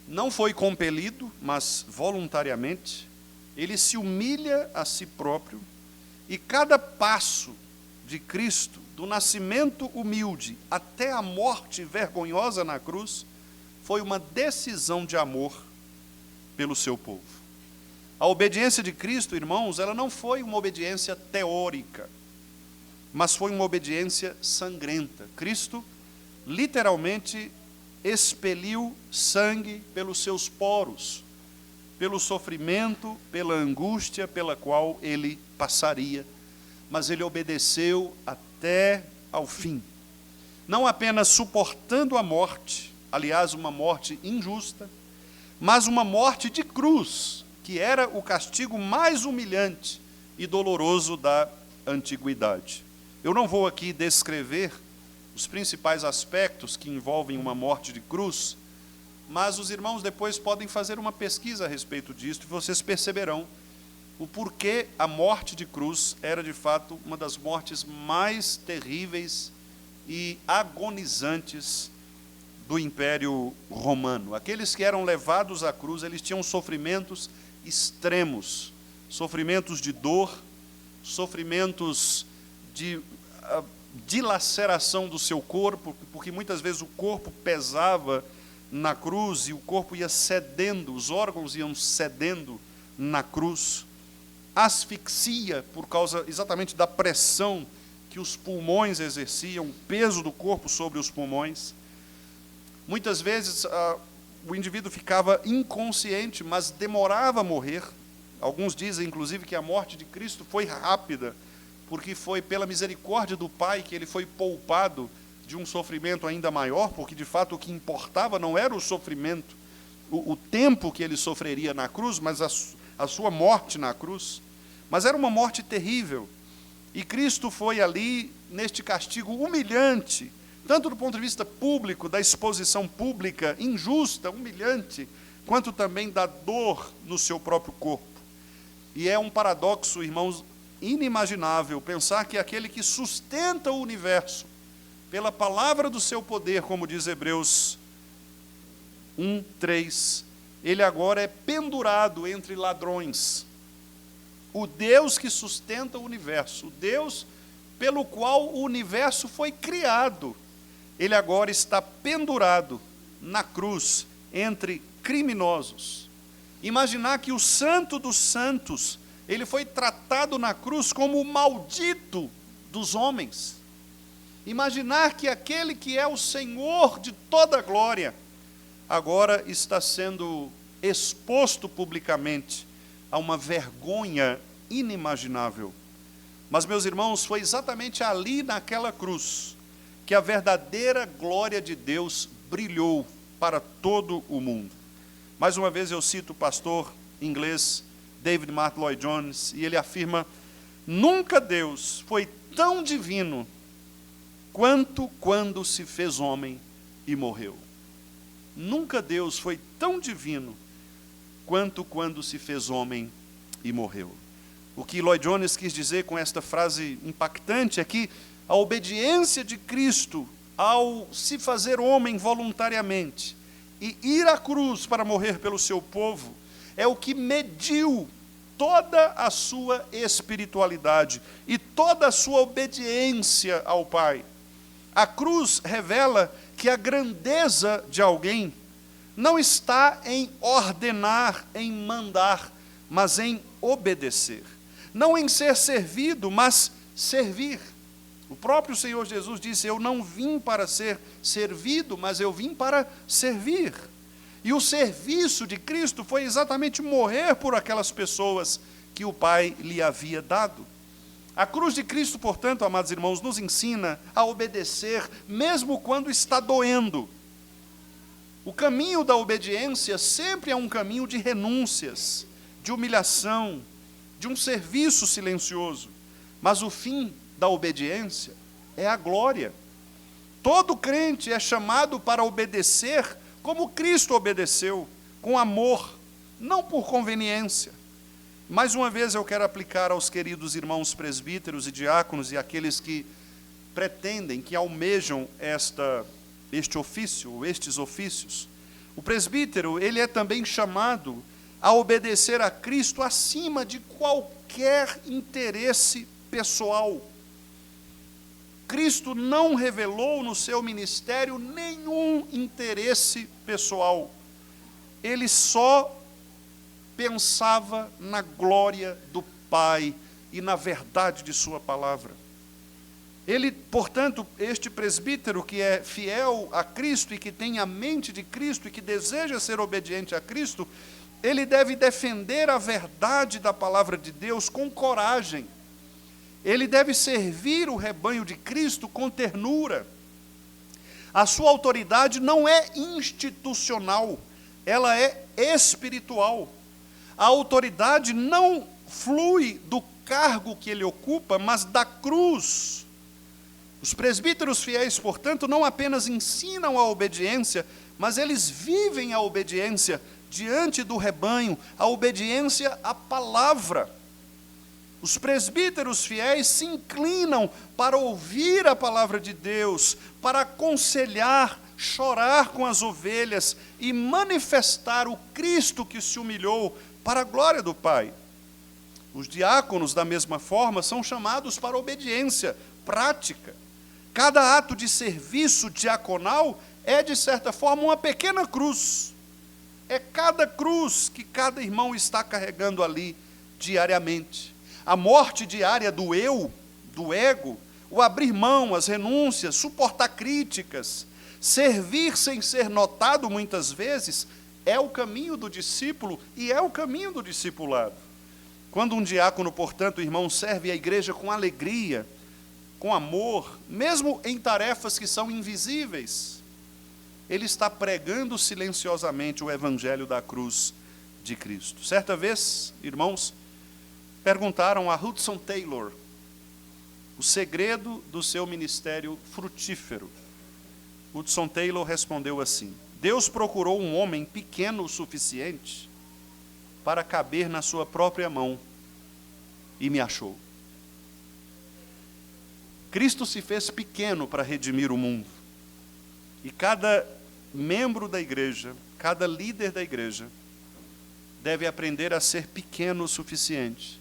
não foi compelido, mas voluntariamente, ele se humilha a si próprio, e cada passo de Cristo, do nascimento humilde até a morte vergonhosa na cruz, foi uma decisão de amor pelo seu povo. A obediência de Cristo, irmãos, ela não foi uma obediência teórica. mas foi uma obediência sangrenta. Cristo literalmente expeliu sangue pelos seus poros, pelo sofrimento, pela angústia pela qual ele passaria, mas ele obedeceu até ao fim. Não apenas suportando a morte, aliás, uma morte injusta, mas uma morte de cruz, que era o castigo mais humilhante e doloroso da antiguidade. Eu não vou aqui descrever os principais aspectos que envolvem uma morte de cruz, mas os irmãos depois podem fazer uma pesquisa a respeito disso e vocês perceberão o porquê a morte de cruz era, de fato, uma das mortes mais terríveis e agonizantes do Império Romano. Aqueles que eram levados à cruz, eles tinham sofrimentos extremos, sofrimentos de dor, sofrimentos de dilaceração do seu corpo, porque muitas vezes o corpo pesava na cruz e o corpo ia cedendo, os órgãos iam cedendo na cruz. Asfixia, por causa exatamente da pressão que os pulmões exerciam, o peso do corpo sobre os pulmões. Muitas vezes o indivíduo ficava inconsciente, mas demorava a morrer. Alguns dizem, inclusive, que a morte de Cristo foi rápida, porque foi pela misericórdia do Pai que ele foi poupado de um sofrimento ainda maior, porque, de fato, o que importava não era o sofrimento, o tempo que ele sofreria na cruz, mas a sua morte na cruz. Mas era uma morte terrível. E Cristo foi ali, neste castigo humilhante, tanto do ponto de vista público, da exposição pública, injusta, humilhante, quanto também da dor no seu próprio corpo. E é um paradoxo, irmãos, inimaginável, pensar que aquele que sustenta o universo, pela palavra do seu poder, como diz Hebreus 1:3, ele agora é pendurado entre ladrões. O Deus que sustenta o universo, o Deus pelo qual o universo foi criado, ele agora está pendurado na cruz entre criminosos. Imaginar que o Santo dos Santos, ele foi tratado na cruz como o maldito dos homens. Imaginar que aquele que é o Senhor de toda a glória, agora está sendo exposto publicamente a uma vergonha inimaginável. Mas, meus irmãos, foi exatamente ali naquela cruz que a verdadeira glória de Deus brilhou para todo o mundo. Mais uma vez eu cito o pastor inglês David Martyn Lloyd-Jones, e ele afirma: nunca Deus foi tão divino quanto quando se fez homem e morreu. Nunca Deus foi tão divino quanto quando se fez homem e morreu. O que Lloyd-Jones quis dizer com esta frase impactante é que a obediência de Cristo ao se fazer homem voluntariamente e ir à cruz para morrer pelo seu povo é o que mediu toda a sua espiritualidade e toda a sua obediência ao Pai. A cruz revela que a grandeza de alguém não está em ordenar, em mandar, mas em obedecer. Não em ser servido, mas servir. O próprio Senhor Jesus disse: eu não vim para ser servido, mas eu vim para servir. E o serviço de Cristo foi exatamente morrer por aquelas pessoas que o Pai lhe havia dado. A cruz de Cristo, portanto, amados irmãos, nos ensina a obedecer, mesmo quando está doendo. O caminho da obediência sempre é um caminho de renúncias, de humilhação, de um serviço silencioso. Mas o fim da obediência é a glória. Todo crente é chamado para obedecer como Cristo obedeceu, com amor, não por conveniência. Mais uma vez eu quero aplicar aos queridos irmãos presbíteros e diáconos e aqueles que pretendem, que almejam este ofício, ou estes ofícios. O presbítero, ele é também chamado a obedecer a Cristo acima de qualquer interesse pessoal. Cristo não revelou no seu ministério nenhum interesse pessoal. Ele só pensava na glória do Pai e na verdade de sua palavra. Ele, portanto, este presbítero que é fiel a Cristo e que tem a mente de Cristo e que deseja ser obediente a Cristo, ele deve defender a verdade da palavra de Deus com coragem. Ele deve servir o rebanho de Cristo com ternura. A sua autoridade não é institucional, ela é espiritual. A autoridade não flui do cargo que ele ocupa, mas da cruz. Os presbíteros fiéis, portanto, não apenas ensinam a obediência, mas eles vivem a obediência diante do rebanho, a obediência à palavra. Os presbíteros fiéis se inclinam para ouvir a palavra de Deus, para aconselhar, chorar com as ovelhas e manifestar o Cristo que se humilhou para a glória do Pai. Os diáconos, da mesma forma, são chamados para obediência prática. Cada ato de serviço diaconal é, de certa forma, uma pequena cruz. É cada cruz que cada irmão está carregando ali diariamente. A morte diária do eu, do ego, o abrir mão, as renúncias, suportar críticas, servir sem ser notado muitas vezes, é o caminho do discípulo e é o caminho do discipulado. Quando um diácono, portanto, irmão, serve a igreja com alegria, com amor, mesmo em tarefas que são invisíveis, ele está pregando silenciosamente o evangelho da cruz de Cristo. Certa vez, irmãos, perguntaram a Hudson Taylor o segredo do seu ministério frutífero. Hudson Taylor respondeu assim: Deus procurou um homem pequeno o suficiente para caber na sua própria mão e me achou. Cristo se fez pequeno para redimir o mundo. E cada membro da igreja, cada líder da igreja, deve aprender a ser pequeno o suficiente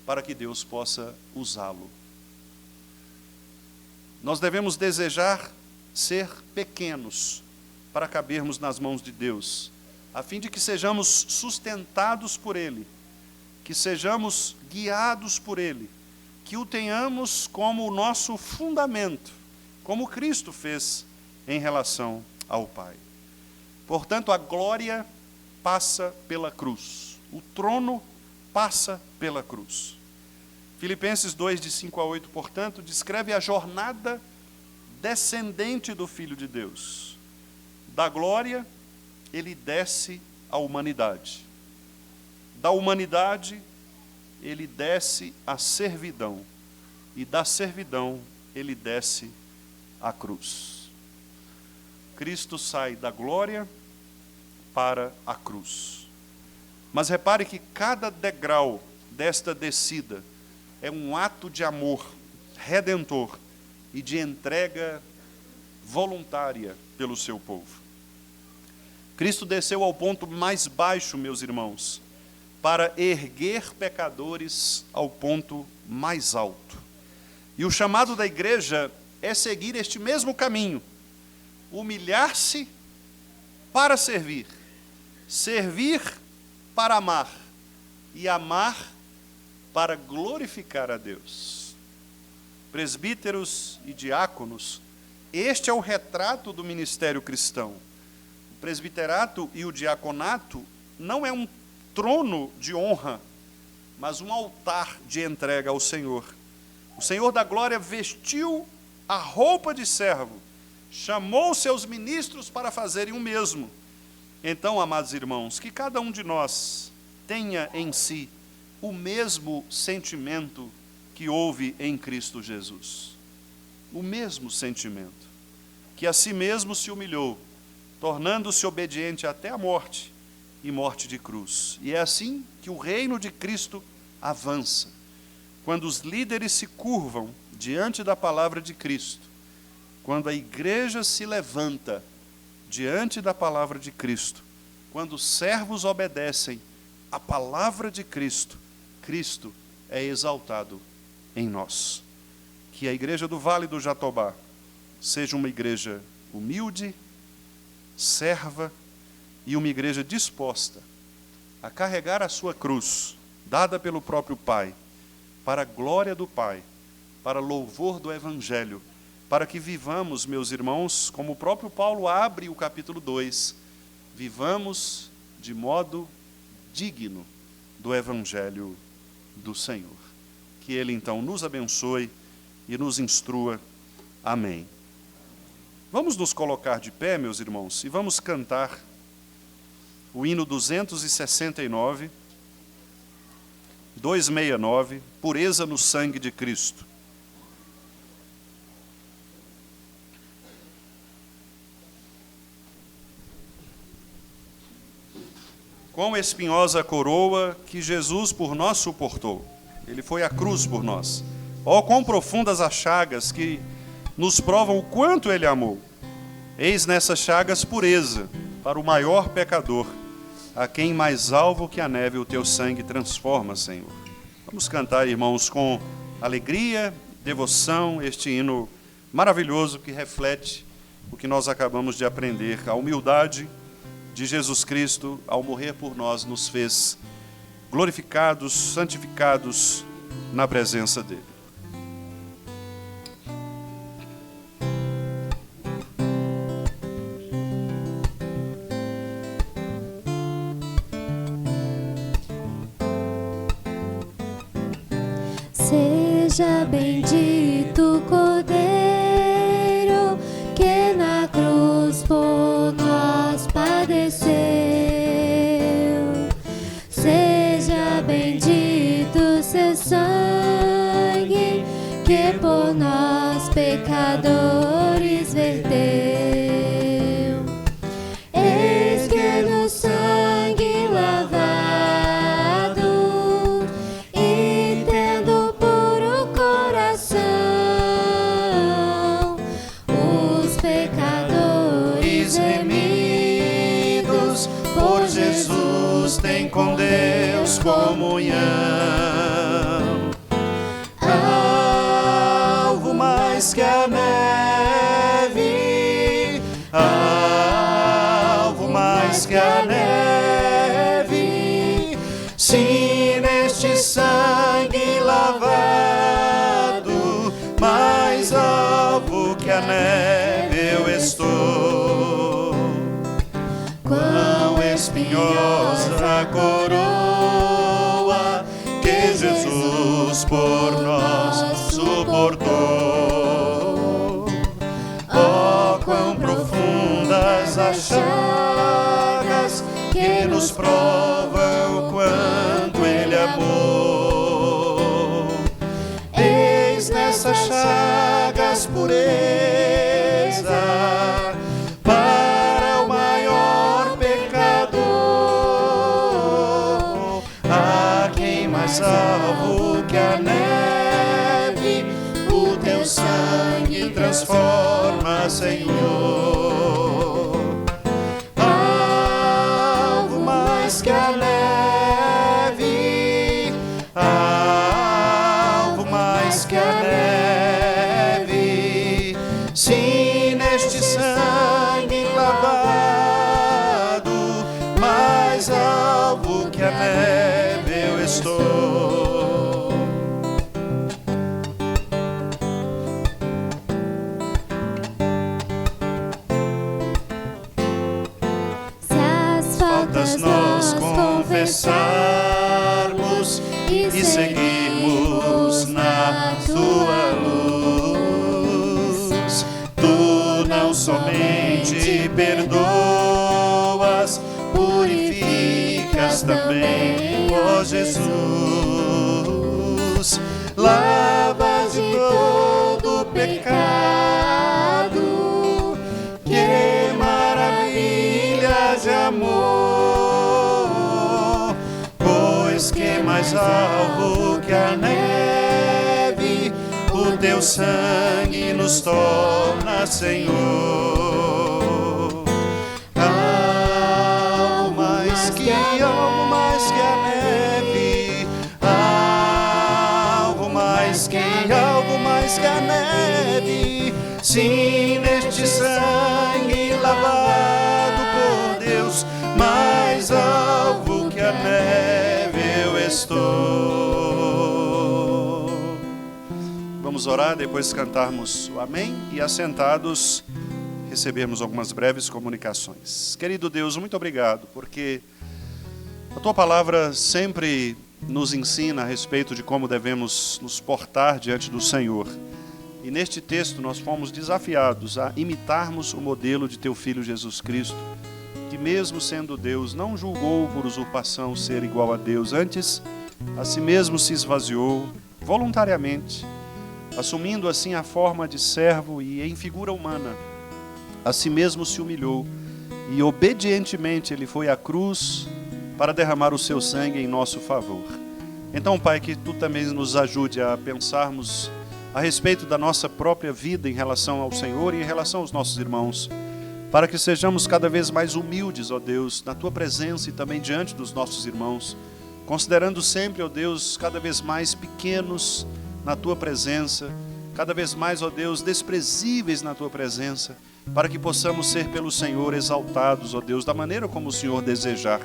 para que Deus possa usá-lo. Nós devemos desejar ser pequenos para cabermos nas mãos de Deus, a fim de que sejamos sustentados por Ele, que sejamos guiados por Ele, que o tenhamos como o nosso fundamento, como Cristo fez em relação ao Pai. Portanto, a glória passa pela cruz, o trono passa pela cruz. Filipenses 2, de 5 a 8, portanto, descreve a jornada descendente do Filho de Deus. Da glória, ele desce à humanidade. Da humanidade, ele desce à servidão. E da servidão, ele desce à cruz. Cristo sai da glória para a cruz. Mas repare que cada degrau desta descida é um ato de amor redentor e de entrega voluntária pelo seu povo. Cristo desceu ao ponto mais baixo, meus irmãos, para erguer pecadores ao ponto mais alto. E o chamado da igreja é seguir este mesmo caminho, humilhar-se para servir, servir para amar e amar para glorificar a Deus. Presbíteros e diáconos, este é o retrato do ministério cristão. O presbiterato e o diaconato não é um trono de honra, mas um altar de entrega ao Senhor. O Senhor da glória vestiu a roupa de servo, chamou seus ministros para fazerem o mesmo. Então, amados irmãos, que cada um de nós tenha em si o mesmo sentimento que houve em Cristo Jesus. O mesmo sentimento, que a si mesmo se humilhou, tornando-se obediente até a morte, e morte de cruz. E é assim que o reino de Cristo avança. Quando os líderes se curvam diante da palavra de Cristo, quando a igreja se levanta diante da palavra de Cristo, quando os servos obedecem à palavra de Cristo, Cristo é exaltado em nós. Que a igreja do Vale do Jatobá seja uma igreja humilde, serva e uma igreja disposta a carregar a sua cruz, dada pelo próprio Pai, para a glória do Pai, para louvor do Evangelho, para que vivamos, meus irmãos, como o próprio Paulo abre o capítulo 2, vivamos de modo digno do Evangelho do Senhor. Que Ele, então, nos abençoe e nos instrua. Amém. Vamos nos colocar de pé, meus irmãos, e vamos cantar o hino 269, 269, Pureza no Sangue de Cristo. Quão espinhosa a coroa que Jesus por nós suportou. Ele foi à cruz por nós. Ó, quão profundas as chagas que nos provam o quanto Ele amou. Eis nessas chagas pureza para o maior pecador, a quem mais alvo que a neve o teu sangue transforma, Senhor. Vamos cantar, irmãos, com alegria, devoção, este hino maravilhoso que reflete o que nós acabamos de aprender, a humildade de Jesus Cristo, ao morrer por nós, nos fez glorificados, santificados na presença dEle. Seja bendito o Cordeiro que na cruz por nós padeceu. Seja bendito seu sangue que por nós pecadores verteu. Eis que no sangue lavado e tendo puro coração, os pecadores remidos por Jesus têm com Deus comunhão. Alvo mais que a neve, alvo mais que a neve, sim, neste sangue lavado, mais alvo que a neve eu estou. Quão espinhosa a coroa que Jesus por nós suportou. Oh, quão profundas as chagas que nos provam o quanto Ele amou. Eis nessas chagas pureza para o maior pecador, a quem mais alvo que a neve o teu sangue transforma, Senhor. Alvo mais que a neve, alvo mais que a neve, sim, neste sangue lavado, mais alvo que a neve eu estou. Se as faltas nós confessarmos e seguirmos na tua luz, tu não somente perdoas, purificas também, ó Jesus. Lavas de todo pecado, que maravilha de amor, pois que mais alvo que a neve o teu sangue nos torna, Senhor. Algo mais que a neve, algo mais que a neve, sim, neste sangue lavado por Deus, mais alvo que a neve eu estou. Vamos orar, depois cantarmos o amém e, assentados, recebermos algumas breves comunicações. Querido Deus, muito obrigado, porque a Tua palavra sempre nos ensina a respeito de como devemos nos portar diante do Senhor. E neste texto nós fomos desafiados a imitarmos o modelo de Teu Filho Jesus Cristo, que mesmo sendo Deus, não julgou por usurpação ser igual a Deus, antes a si mesmo se esvaziou voluntariamente, assumindo assim a forma de servo e em figura humana, a si mesmo se humilhou e obedientemente ele foi à cruz para derramar o seu sangue em nosso favor. Então, Pai, que Tu também nos ajude a pensarmos a respeito da nossa própria vida em relação ao Senhor e em relação aos nossos irmãos, para que sejamos cada vez mais humildes, ó Deus, na Tua presença e também diante dos nossos irmãos, considerando sempre, ó Deus, cada vez mais pequenos na Tua presença, cada vez mais, ó Deus, desprezíveis na Tua presença, para que possamos ser pelo Senhor exaltados, ó Deus, da maneira como o Senhor desejar,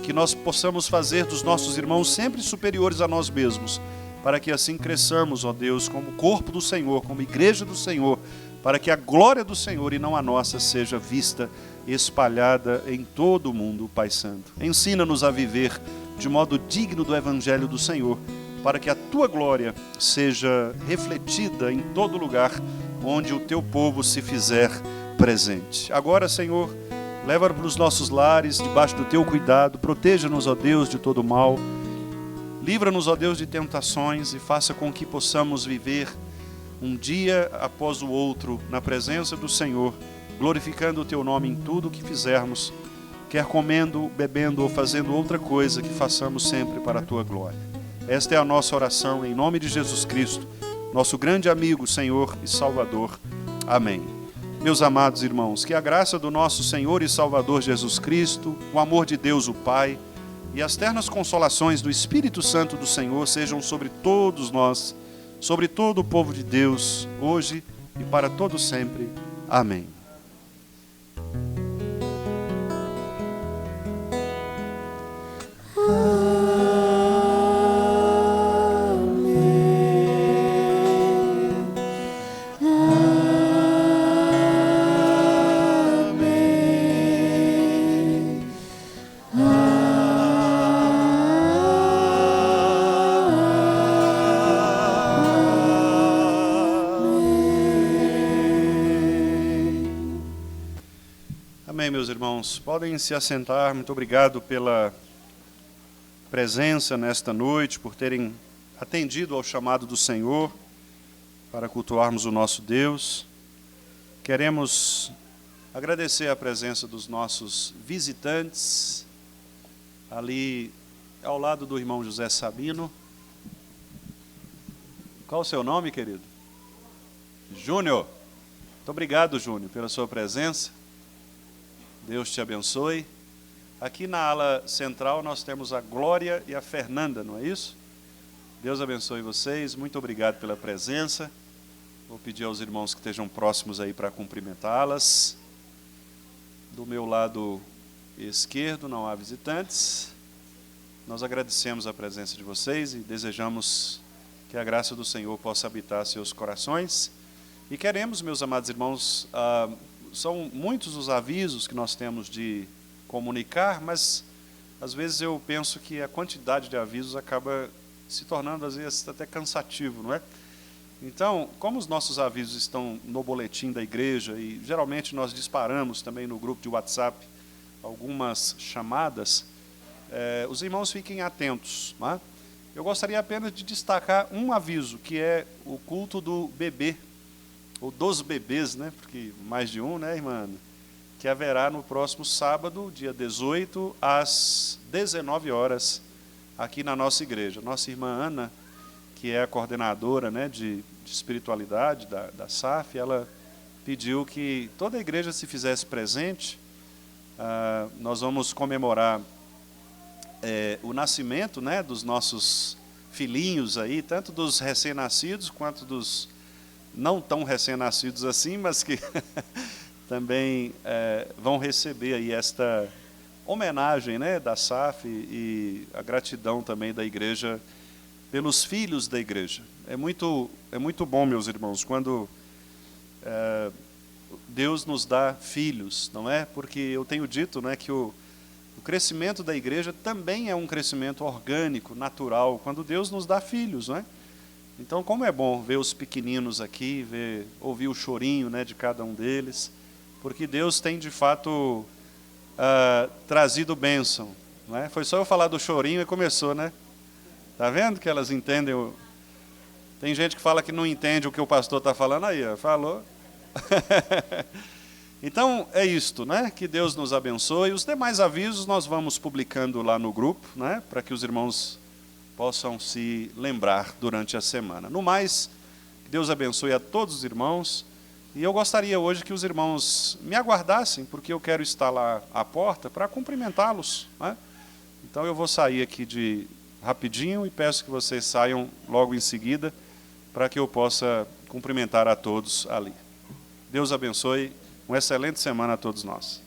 que nós possamos fazer dos nossos irmãos sempre superiores a nós mesmos, para que assim cresçamos, ó Deus, como corpo do Senhor, como igreja do Senhor, para que a glória do Senhor e não a nossa seja vista e espalhada em todo o mundo, Pai Santo. Ensina-nos a viver de modo digno do Evangelho do Senhor, para que a Tua glória seja refletida em todo lugar onde o Teu povo se fizer presente. Agora, Senhor, leva para os nossos lares, debaixo do Teu cuidado, proteja-nos, ó Deus, de todo mal, livra-nos, ó Deus, de tentações e faça com que possamos viver um dia após o outro na presença do Senhor, glorificando o Teu nome em tudo o que fizermos, quer comendo, bebendo ou fazendo outra coisa, que façamos sempre para a Tua glória. Esta é a nossa oração em nome de Jesus Cristo, nosso grande amigo, Senhor e Salvador. Amém. Meus amados irmãos, que a graça do nosso Senhor e Salvador Jesus Cristo, o amor de Deus o Pai e as ternas consolações do Espírito Santo do Senhor sejam sobre todos nós, sobre todo o povo de Deus, hoje e para todo sempre. Amém. Amém, meus irmãos. Podem se assentar. Muito obrigado pela presença nesta noite, por terem atendido ao chamado do Senhor para cultuarmos o nosso Deus. Queremos agradecer a presença dos nossos visitantes, ali ao lado do irmão José Sabino. Qual o seu nome, querido? Júnior. Muito obrigado, Júnior, pela sua presença. Deus te abençoe. Aqui na ala central nós temos a Glória e a Fernanda, não é isso? Deus abençoe vocês, muito obrigado pela presença. Vou pedir aos irmãos que estejam próximos aí para cumprimentá-las. Do meu lado esquerdo não há visitantes. Nós agradecemos a presença de vocês e desejamos que a graça do Senhor possa habitar seus corações. E queremos, meus amados irmãos, são muitos os avisos que nós temos de comunicar, mas às vezes eu penso que a quantidade de avisos acaba se tornando, às vezes, até cansativo, não é? Então, como os nossos avisos estão no boletim da igreja, e geralmente nós disparamos também no grupo de WhatsApp algumas chamadas, os irmãos fiquem atentos, não é? Eu gostaria apenas de destacar um aviso, que é o culto do bebê, ou dos bebês, né? Porque mais de um, né, irmã? Que haverá no próximo sábado, dia 18, às 19 horas, aqui na nossa igreja. Nossa irmã Ana, que é a coordenadora, né, de espiritualidade da SAF, ela pediu que toda a igreja se fizesse presente. Nós vamos comemorar o nascimento, né, dos nossos filhinhos aí, tanto dos recém-nascidos quanto dos não tão recém-nascidos assim, mas que também vão receber aí esta homenagem, né, da SAF e a gratidão também da igreja pelos filhos da igreja. É muito bom, meus irmãos, quando Deus nos dá filhos, não é? Porque eu tenho dito, não é, que o crescimento da igreja também é um crescimento orgânico, natural, quando Deus nos dá filhos, não é? Então, como é bom ver os pequeninos aqui, ouvir o chorinho, né, de cada um deles, porque Deus tem, de fato, trazido bênção, não é? Foi só eu falar do chorinho e começou, né? Tá vendo que elas entendem? Tem gente que fala que não entende o que o pastor está falando, aí, ó, falou. Então, é isto, né? Que Deus nos abençoe. Os demais avisos nós vamos publicando lá no grupo, né? Para que os irmãos possam se lembrar durante a semana. No mais, que Deus abençoe a todos os irmãos. E eu gostaria hoje que os irmãos me aguardassem, porque eu quero estar lá à porta para cumprimentá-los, né? Então eu vou sair aqui rapidinho e peço que vocês saiam logo em seguida, para que eu possa cumprimentar a todos ali. Deus abençoe. Uma excelente semana a todos nós.